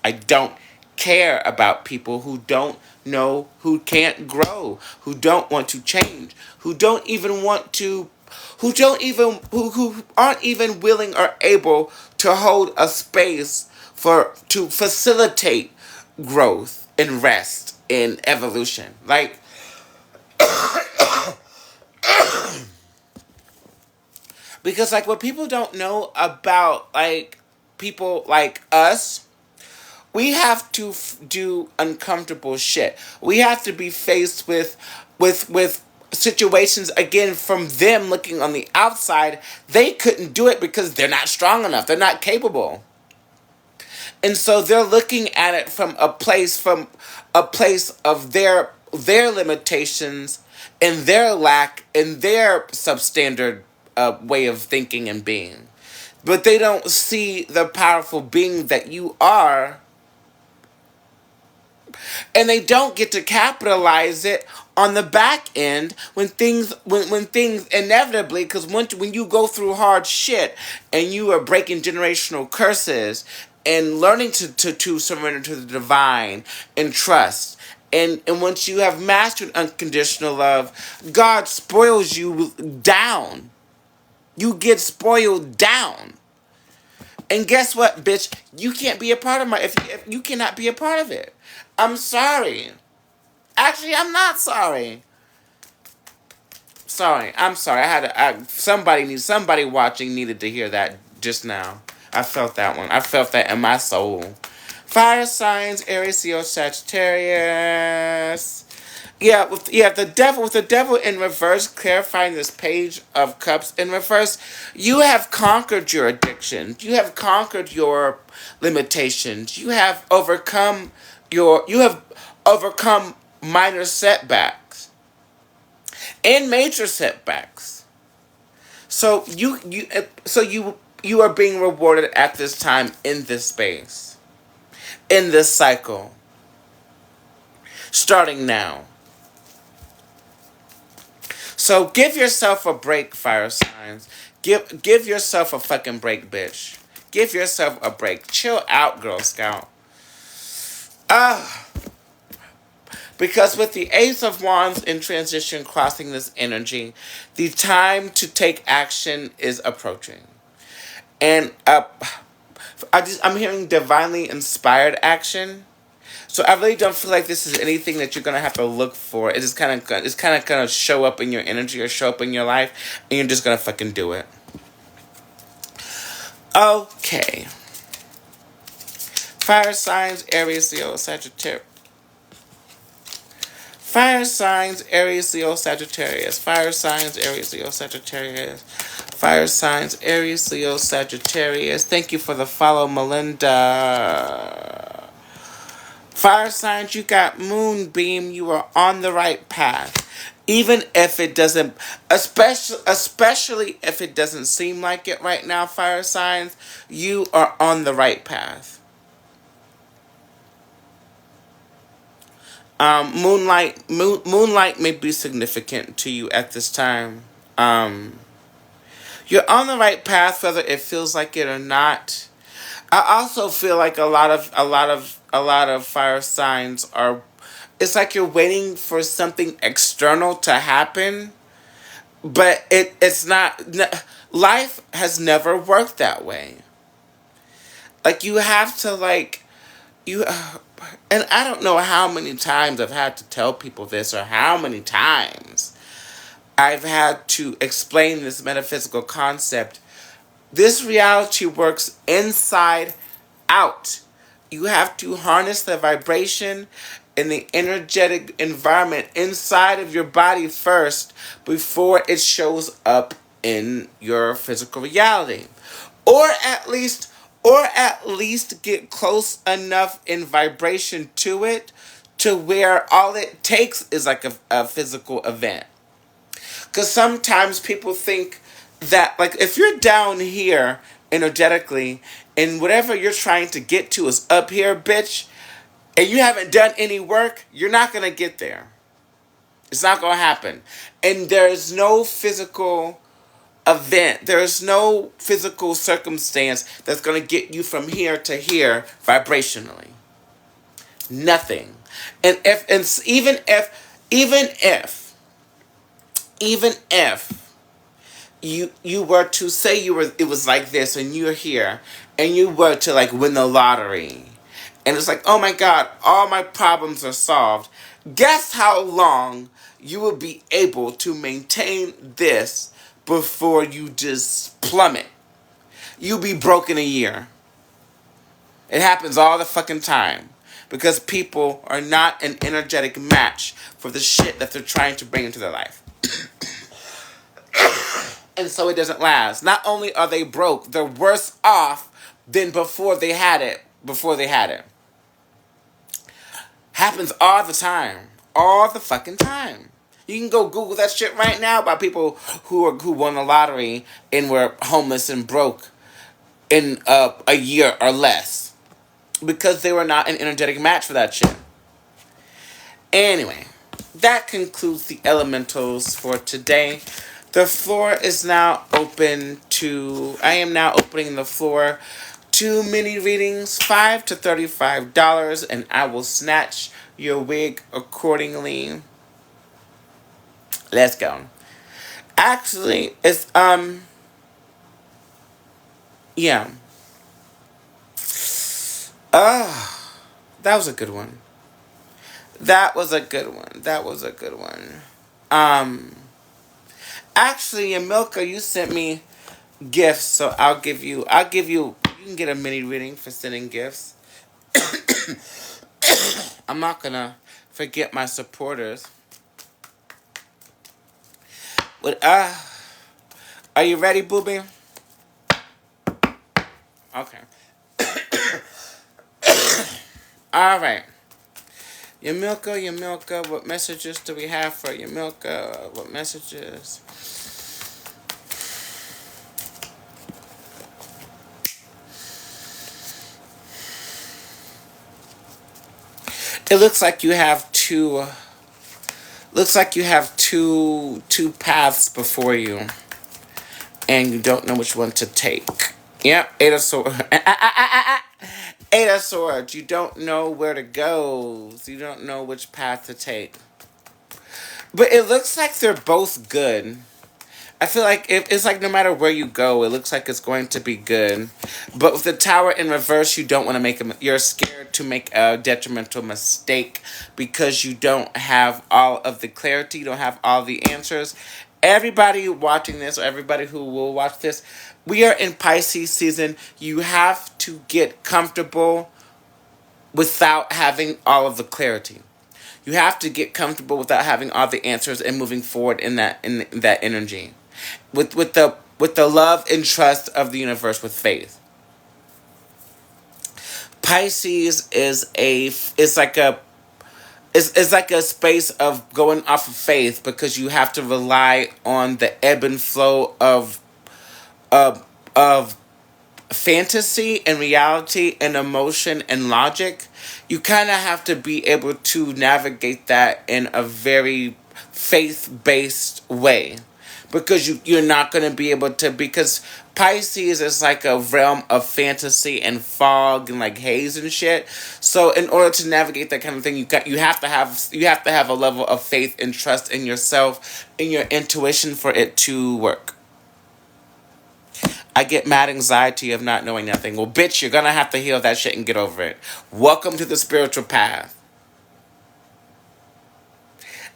I don't care about people who don't know, who can't grow, who don't want to change, who don't even want to, who aren't even willing or able to hold a space to facilitate growth and rest and evolution. Like, because like what people don't know about like people like us, we have to do uncomfortable shit. We have to be faced with situations again from them looking on the outside. They couldn't do it because they're not strong enough. They're not capable. And so they're looking at it from a place of their limitations and their lack and their substandard way of thinking and being. But they don't see the powerful being that you are. And they don't get to capitalize it on the back end when things inevitably, because when you go through hard shit and you are breaking generational curses and learning to surrender to the divine and trust, and once you have mastered unconditional love, God spoils you down. You get spoiled down. And guess what, bitch? You can't be a part of if you cannot be a part of it. I'm sorry. Actually, I'm not sorry. Sorry, I'm sorry. Somebody watching needed to hear that just now. I felt that one. I felt that in my soul. Fire signs, Aries, Leo, Sagittarius. With the devil in reverse, clarifying this page of cups in reverse, you have conquered your addiction. You have conquered your limitations. You have overcome minor setbacks and major setbacks. So you are being rewarded at this time in this space, in this cycle, starting now. So give yourself a break, fire signs. Give yourself a fucking break, bitch. Give yourself a break. Chill out, Girl Scout. Because with the Ace of Wands in transition crossing this energy, the time to take action is approaching. And I'm hearing divinely inspired action. So I really don't feel like this is anything that you're gonna have to look for. It's kind of gonna show up in your energy or show up in your life, and you're just gonna fucking do it. Okay. Fire signs, Aries, Leo, Sagittarius. Fire signs, Aries, Leo, Sagittarius. Fire signs, Aries, Leo, Sagittarius. Fire signs, Aries, Leo, Sagittarius. Thank you for the follow, Melinda. Fire signs, you got Moonbeam. You are on the right path. Even if it doesn't, especially if it doesn't seem like it right now, fire signs, you are on the right path. Moonlight may be significant to you at this time. You're on the right path, whether it feels like it or not. I also feel like a lot of fire signs are. It's like you're waiting for something external to happen, but it's not. Life has never worked that way. Like you have to and I don't know how many times I've had to tell people this or how many times I've had to explain this metaphysical concept. This reality works inside out. You have to harness the vibration and the energetic environment inside of your body first before it shows up in your physical reality. Or at least get close enough in vibration to it to where all it takes is like a physical event. Because sometimes people think that, like, if you're down here energetically and whatever you're trying to get to is up here, bitch, and you haven't done any work, you're not going to get there. It's not going to happen. And there's no physical event, there's no physical circumstance that's going to get you from here to here vibrationally. Nothing. And even if you were to say it was like this and you're here and you were to like win the lottery and it's like, oh my god, all my problems are solved, guess how long you will be able to maintain this before you just plummet? You'll be broke in a year. It happens all the fucking time because people are not an energetic match for the shit that they're trying to bring into their life. And so it doesn't last. Not only are they broke, they're worse off than before they had it. Happens all the time. All the fucking time. You can go Google that shit right now about people who won the lottery and were homeless and broke in a year or less. Because they were not an energetic match for that shit. Anyway, that concludes the elementals for today. The floor is now open to... I am now opening the floor to mini readings, $5 to $35, and I will snatch your wig accordingly. Let's go. Actually, it's, yeah. That was a good one. Actually, Yamilka, you sent me gifts, so you can get a mini reading for sending gifts. I'm not gonna forget my supporters. But, are you ready, booby? Okay. Alright. Yamilka, what messages do we have for Yamilka? What messages? It looks like you have two paths before you, and you don't know which one to take. Yep, Eight of Swords. Eight of Swords. You don't know where to go. So you don't know which path to take. But it looks like they're both good. I feel like it's like no matter where you go, it looks like it's going to be good. But with the Tower in reverse, you don't want to you're scared to make a detrimental mistake because you don't have all of the clarity, you don't have all the answers. Everybody watching this, or everybody who will watch this, we are in Pisces season. You have to get comfortable without having all of the clarity. You have to get comfortable without having all the answers and moving forward in that energy. With the love and trust of the universe, with faith. Pisces is like a space of going off of faith because you have to rely on the ebb and flow of fantasy and reality and emotion and logic. You kind of have to be able to navigate that in a very faith-based way. Because you're not going to be able to... Because Pisces is like a realm of fantasy and fog and like haze and shit. So in order to navigate that kind of thing, you have to have a level of faith and trust in yourself and your intuition for it to work. I get mad anxiety of not knowing nothing. Well, bitch, you're going to have to heal that shit and get over it. Welcome to the spiritual path.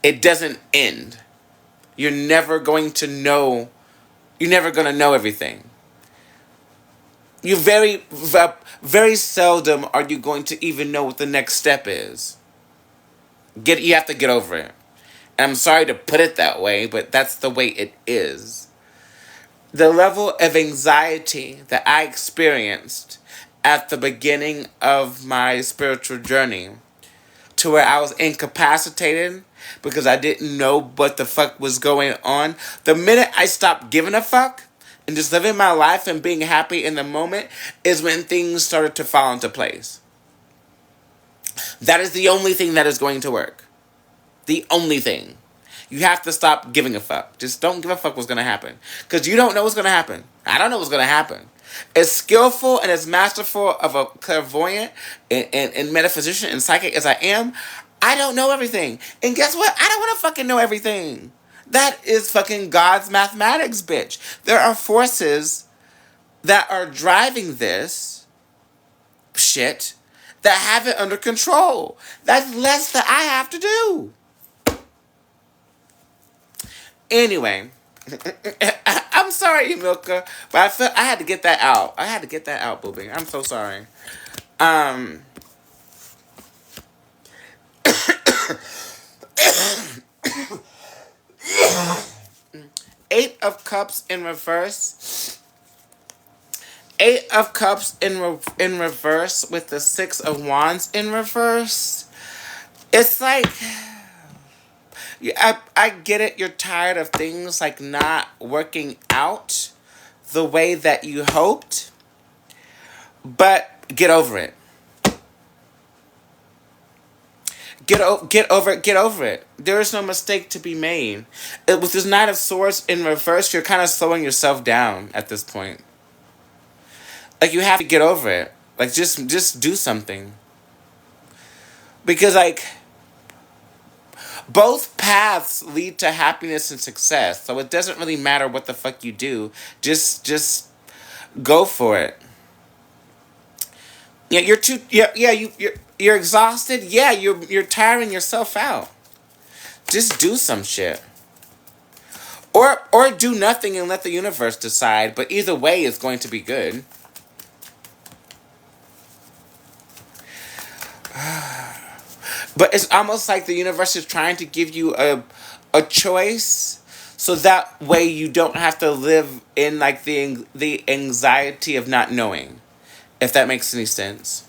It doesn't end. You're never going to know. You're never going to know everything. You very seldom are you going to even know what the next step is. You have to get over it. And I'm sorry to put it that way, but that's the way it is. The level of anxiety that I experienced at the beginning of my spiritual journey, to where I was incapacitated because I didn't know what the fuck was going on. The minute I stopped giving a fuck and just living my life and being happy in the moment is when things started to fall into place. That is the only thing that is going to work. The only thing. You have to stop giving a fuck. Just don't give a fuck what's going to happen. Because you don't know what's going to happen. I don't know what's going to happen. As skillful and as masterful of a clairvoyant and metaphysician and psychic as I am, I don't know everything. And guess what? I don't want to fucking know everything. That is fucking God's mathematics, bitch. There are forces that are driving this shit that have it under control. That's less that I have to do. Anyway, I'm sorry, Emilka, but I had to get that out. I had to get that out, booby. I'm so sorry. Eight of Cups in reverse. Eight of Cups in reverse with the Six of Wands in reverse. It's like, I get it. You're tired of things like not working out the way that you hoped, but get over it. Get over it. Get over it. There is no mistake to be made. With this Knight of Swords in reverse, you're kind of slowing yourself down at this point. Like, you have to get over it. Like, just do something. Because, like, both paths lead to happiness and success. So it doesn't really matter what the fuck you do. Just go for it. Yeah, you're exhausted. Yeah, you're tiring yourself out. Just do some shit. Or do nothing and let the universe decide, but either way is going to be good. But it's almost like the universe is trying to give you a choice, so that way you don't have to live in like the anxiety of not knowing, if that makes any sense.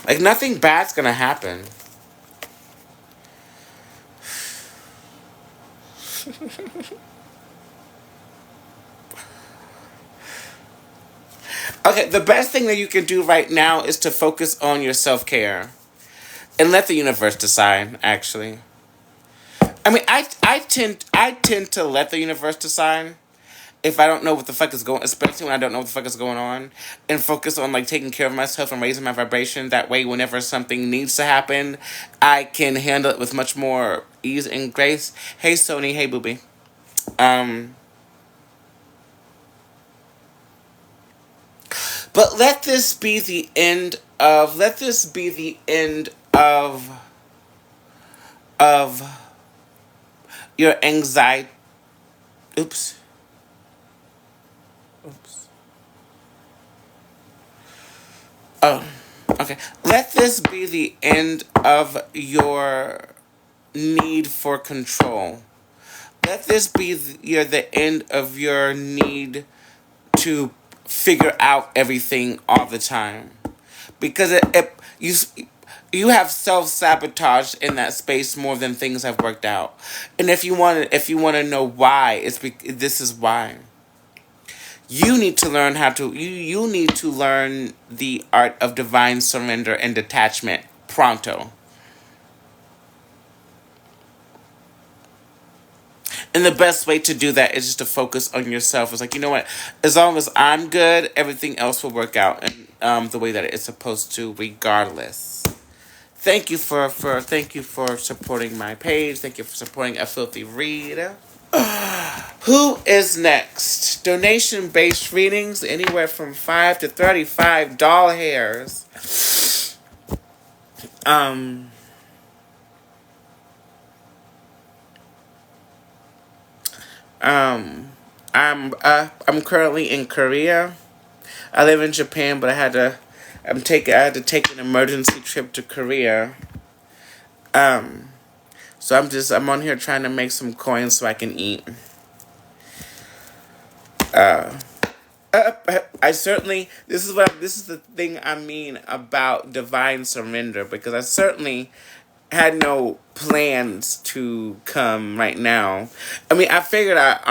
Like, nothing bad's gonna happen. Okay, the best thing that you can do right now is to focus on your self-care. And let the universe decide, actually. I mean, I tend to let the universe decide if I don't know what the fuck is going, especially when I don't know what the fuck is going on, and focus on like taking care of myself and raising my vibration. That way, whenever something needs to happen, I can handle it with much more ease and grace. Hey, Sony. Hey, Booby. But let this be the end of. Let this be the end of your anxiety. Oops. Oh, okay. Let this be the end of your need for control. Let this be the end of your need to figure out everything all the time, because you have self-sabotage in that space more than things have worked out. And if you want to know why, this is why. You need to learn you need to learn the art of divine surrender and detachment pronto. And the best way to do that is just to focus on yourself. It's like, you know what? As long as I'm good, everything else will work out and the way that it's supposed to, regardless. Thank you for supporting my page. Thank you for supporting A Filthy Read. Who is next? Donation-based readings, anywhere from $5 to $35 doll hairs. I'm currently in Korea. I live in Japan, but I had to take an emergency trip to Korea. Um, so I'm on here trying to make some coins so I can eat. I certainly this is the thing I mean about divine surrender, because I certainly had no plans to come right now. I mean, I figured that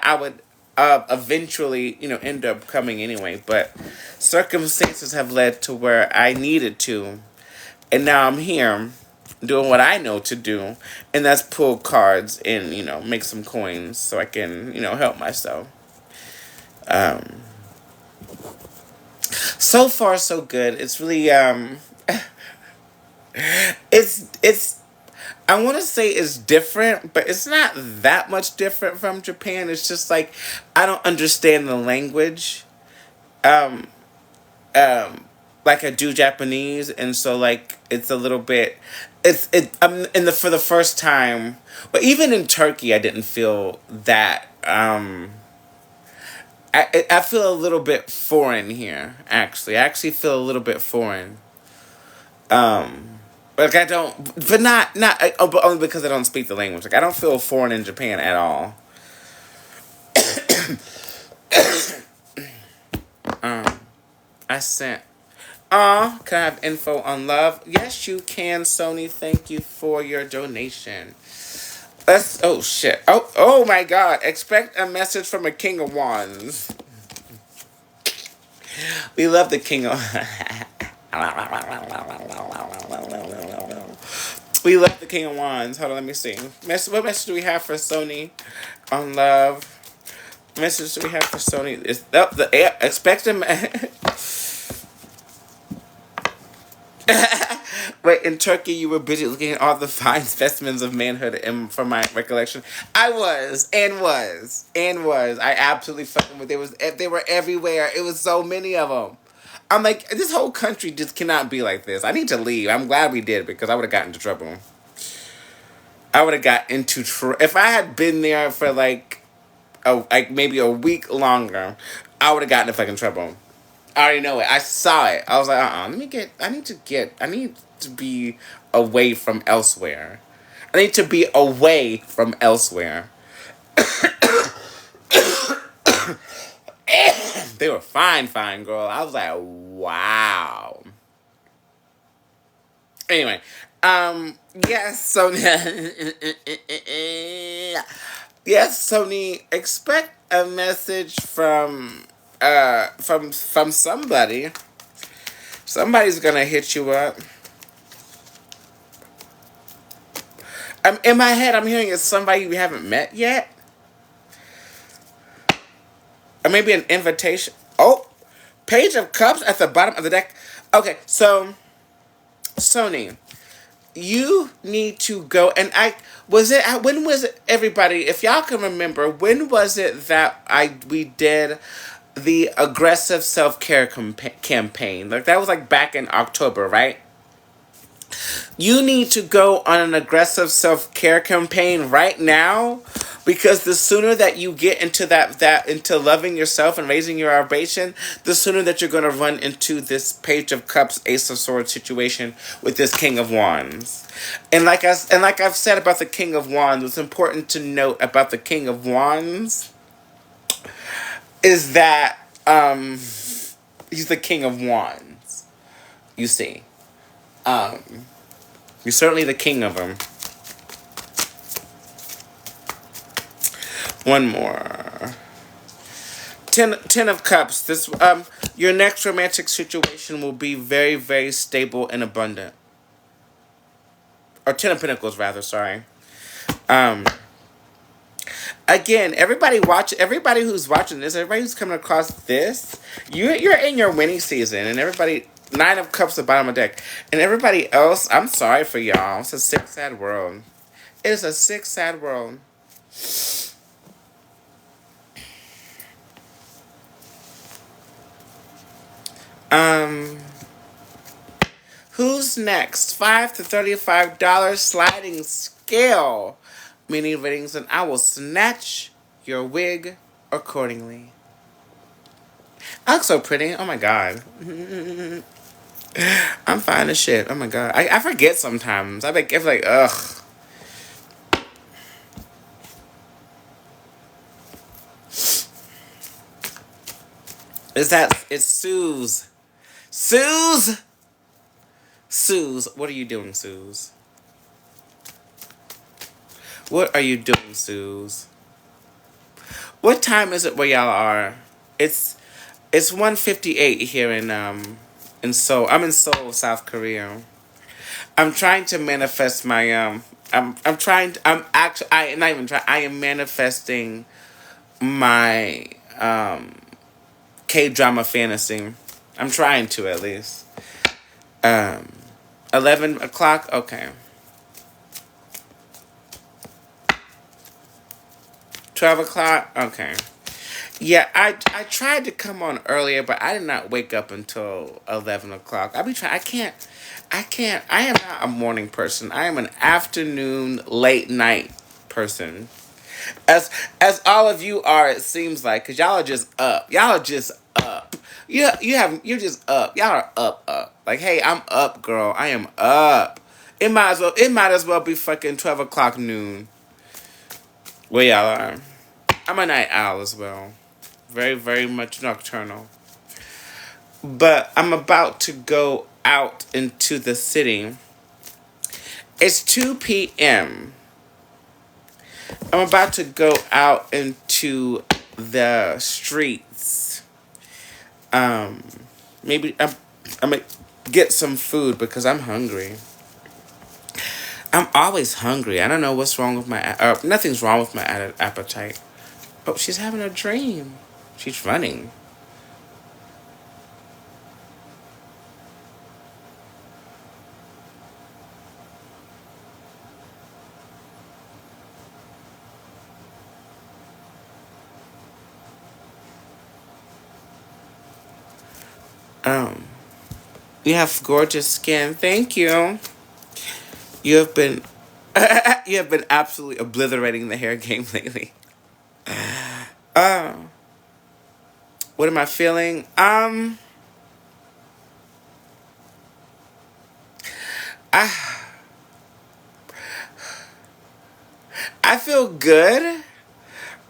I would eventually, end up coming anyway, but circumstances have led to where I needed to, and now I'm here doing what I know to do, and that's pull cards and, make some coins so I can, help myself. Um, so far so good. It's really it's I want to say it's different, but it's not that much different from Japan. It's just like I don't understand the language, um, like I do Japanese, and so like it's a little bit. I'm in the for the first time, but even in Turkey, I didn't feel that. I feel a little bit foreign here. I actually feel a little bit foreign. Like I don't, but but only because I don't speak the language. Like I don't feel foreign in Japan at all. Um, I sent. Can I have info on love? Yes, you can, Sony. Thank you for your donation. Oh shit. Oh my God. Expect a message from a King of Wands. We love the King of. We love the King of Wands. Hold on, let me see. What message do we have for Sony on love? Message do we have for Sony? Is expect him. Wait, in Turkey, you were busy looking at all the fine specimens of manhood, and from my recollection, I was. I absolutely fucking was. They were everywhere. It was so many of them. I'm like, this whole country just cannot be like this. I need to leave. I'm glad we did, because I would have gotten into trouble. I would have got into if I had been there for like maybe a week longer, I would have gotten in fucking trouble. I already know it. I saw it. I was like, I need to be away from elsewhere. I need to be away from elsewhere. They were fine, girl. I was like, wow. Anyway, yes, Sony. Yes, Sony. Expect a message from somebody. Somebody's gonna hit you up. In my head, I'm hearing it's somebody you haven't met yet. Or maybe an invitation. Oh, Page of Cups at the bottom of the deck. Okay, so Sony, you need to go, and when was it, everybody, if y'all can remember, when was it that we did the aggressive self-care campaign? Like that was like back in October, right? You need to go on an aggressive self-care campaign right now, because the sooner that you get into into loving yourself and raising your vibration, the sooner that you're going to run into this Page of Cups, Ace of Swords situation with this King of Wands. And like I've said about the King of Wands, what's important to note about the King of Wands is that he's the King of Wands. You see. You're certainly the king of them. One more. Ten of Cups. This your next romantic situation will be very, very stable and abundant. Or Ten of Pentacles, rather. Sorry. Again, everybody who's watching this, everybody who's coming across this, you're in your winning season, and everybody. Nine of Cups at the bottom of the deck. And everybody else, I'm sorry for y'all. It's a sick, sad world. It is a sick, sad world. Who's next? $5 to $35 sliding scale. Mini ratings, and I will snatch your wig accordingly. I look so pretty. Oh my god. I'm fine as shit. Oh my god. I forget sometimes. I feel like, ugh. It's Suze. Suze! Suze, what are you doing, Suze? What are you doing, Suze? What time is it where y'all are? It's 1:58 here in Seoul. I'm in Seoul, South Korea. I'm trying to manifest my I'm trying to, I'm actually I not even trying I am manifesting my K-drama fantasy. I'm trying to, at least. Um 11 o'clock? Okay. 12 o'clock? Okay. Yeah, I tried to come on earlier, but I did not wake up until 11 o'clock. I am not a morning person. I am an afternoon, late night person. As all of you are, it seems like, because y'all are just up. Y'all are just up. You're just up. Y'all are up. Like, hey, I'm up, girl. I am up. It might as well be fucking 12 o'clock noon. Where y'all are. I'm a night owl as well. Very, very much nocturnal. But I'm about to go out into the city. It's 2 p.m. I'm about to go out into the streets. Um, Maybe I'm gonna get some food because I'm hungry. I'm always hungry. I don't know what's wrong with nothing's wrong with my appetite. Oh, she's having a dream. She's running. Um, you have gorgeous skin. Thank you. You have been you have been absolutely obliterating the hair game lately. Oh, what am I feeling? I I feel good,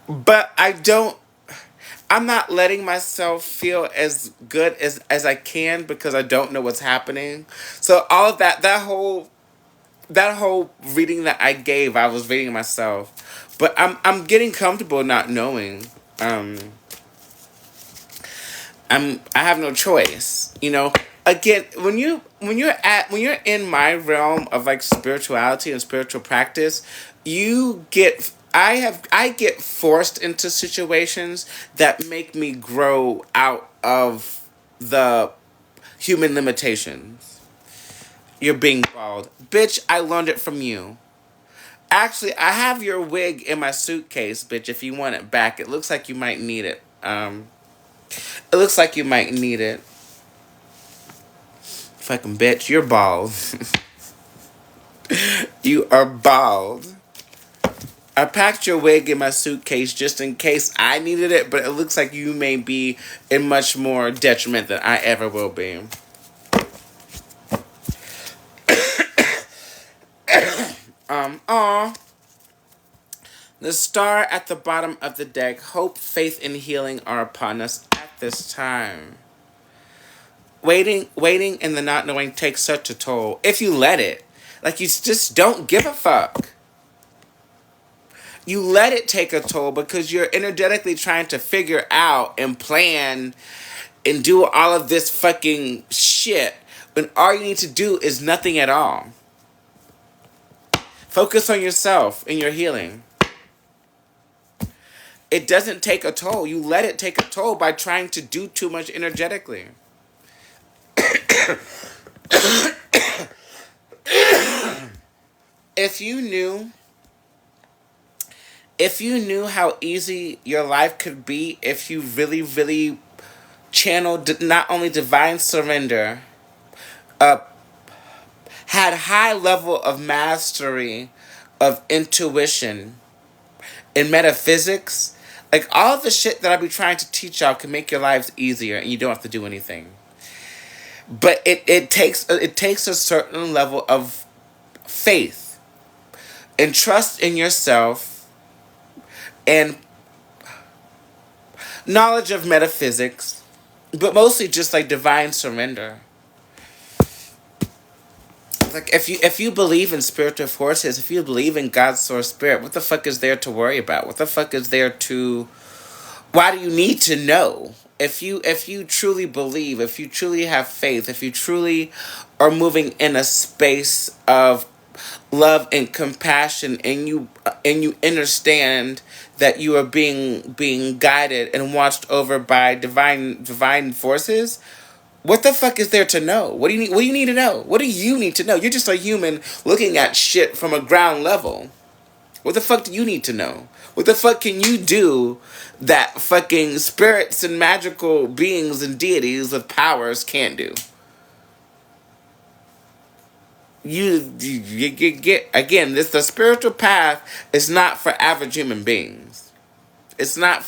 but I'm not letting myself feel as good as I can because I don't know what's happening. So all of that whole reading that I gave, I was reading myself. But I'm getting comfortable not knowing. Um I have no choice. Again, when you're in my realm of like spirituality and spiritual practice, I get forced into situations that make me grow out of the human limitations. You're being bald. Bitch, I learned it from you. Actually, I have your wig in my suitcase, bitch, if you want it back. It looks like you might need it. It looks like you might need it. Fucking bitch, you're bald. You are bald. I packed your wig in my suitcase just in case I needed it, but it looks like you may be in much more detriment than I ever will be. Aw. The star at the bottom of the deck. Hope, faith, and healing are upon us at this time. Waiting, and the not knowing takes such a toll. If you let it. Like, you just don't give a fuck. You let it take a toll because you're energetically trying to figure out and plan and do all of this fucking shit when all you need to do is nothing at all. Focus on yourself and your healing. It doesn't take a toll. You let it take a toll by trying to do too much energetically. If you knew how easy your life could be if you really, really channeled not only divine surrender, uh, had high level of mastery of intuition in metaphysics, Like, all the shit that I be trying to teach y'all can make your lives easier and you don't have to do anything. But it takes a certain level of faith and trust in yourself and knowledge of metaphysics, but mostly just like divine surrender. Like, if you believe in spiritual forces, if you believe in God's source spirit, what the fuck is there to worry about? What the fuck is there to? Why do you need to know? If you truly believe, if you truly have faith, if you truly are moving in a space of love and compassion, and you understand that you are being guided and watched over by divine forces, what the fuck is there to know? What do you need? What do you need to know? What do you need to know? You're just a human looking at shit from a ground level. What the fuck do you need to know? What the fuck can you do that fucking spirits and magical beings and deities with powers can't do? You get again. The spiritual path is not for average human beings. It's not.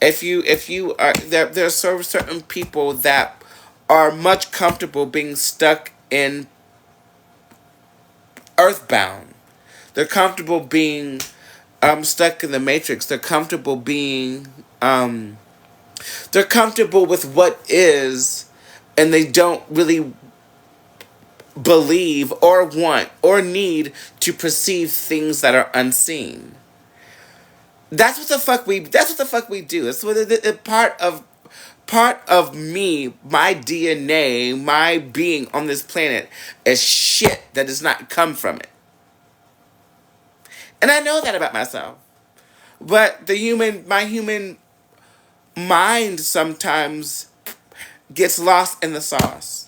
If you are there are certain people that are much comfortable being stuck in earthbound. They're comfortable being stuck in the matrix. They're comfortable being they're comfortable with what is, and they don't really believe or want or need to perceive things that are unseen. That's what the fuck we do. It's what part of me, my DNA, my being on this planet is shit that does not come from it. And I know that about myself. But my human mind sometimes gets lost in the sauce.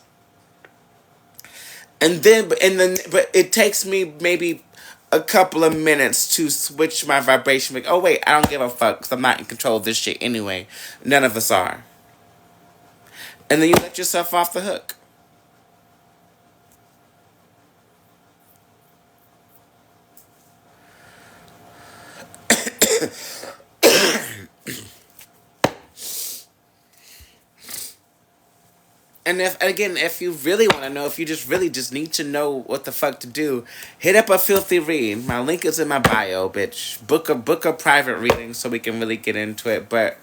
But it takes me maybe a couple of minutes to switch my vibration. Like, oh wait, I don't give a fuck because I'm not in control of this shit anyway. None of us are. And then you let yourself off the hook. And if you really want to know, if you just really just need to know what the fuck to do, hit up a filthy read. My link is in my bio, bitch. Book a private reading so we can really get into it. But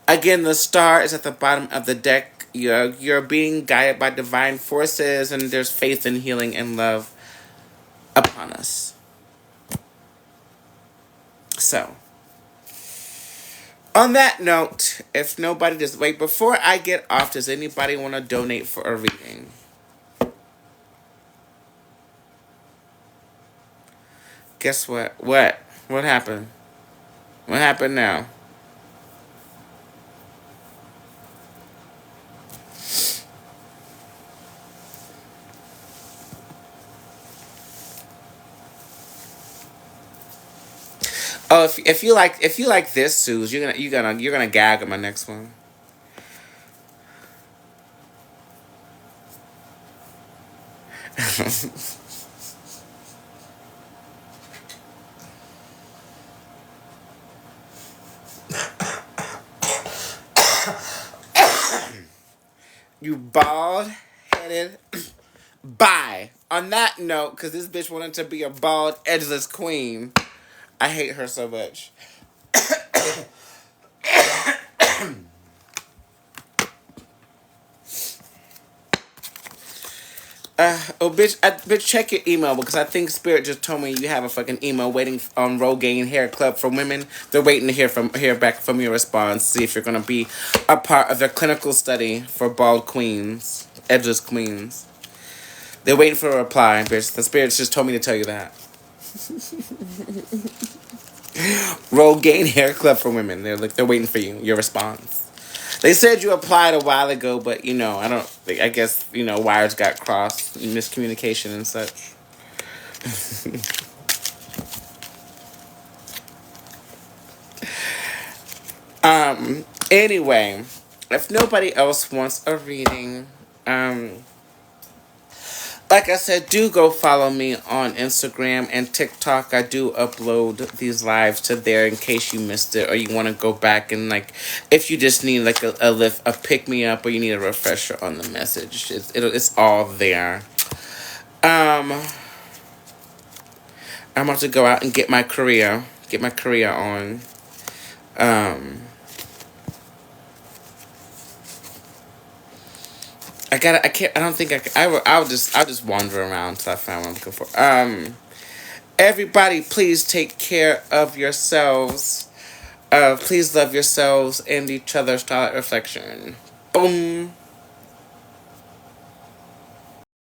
again, the star is at the bottom of the deck. You're being guided by divine forces, and there's faith and healing and love upon us. So, on that note, if nobody does... Wait, before I get off, does anybody want to donate for a reading? Guess what? What? What happened? What happened now? Oh, if you like this, Suze, you're gonna gag on my next one. You bald-headed bye. On that note, because this bitch wanted to be a bald, edgeless queen. I hate her so much. Bitch, check your email because I think Spirit just told me you have a fucking email waiting on Rogaine Hair Club for Women. They're waiting to hear back from your response, see if you're gonna be a part of their clinical study for bald queens, edgeless queens. They're waiting for a reply, bitch. The Spirits just told me to tell you that. Rogaine Hair Club for Women. They're waiting for you. Your response. They said you applied a while ago, but I guess wires got crossed, miscommunication and such. Anyway, if nobody else wants a reading, like I said, do go follow me on Instagram and TikTok. I do upload these lives to there in case you missed it or you want to go back and like, if you just need like a lift, a pick me up, or you need a refresher on the message. It's all there. Um, I'm about to go out and get my career on. Um, I can't, I don't think I can, I'll just wander around till I find what I'm looking for. Everybody, please take care of yourselves. Please love yourselves and each other. Starlight Reflection. Boom.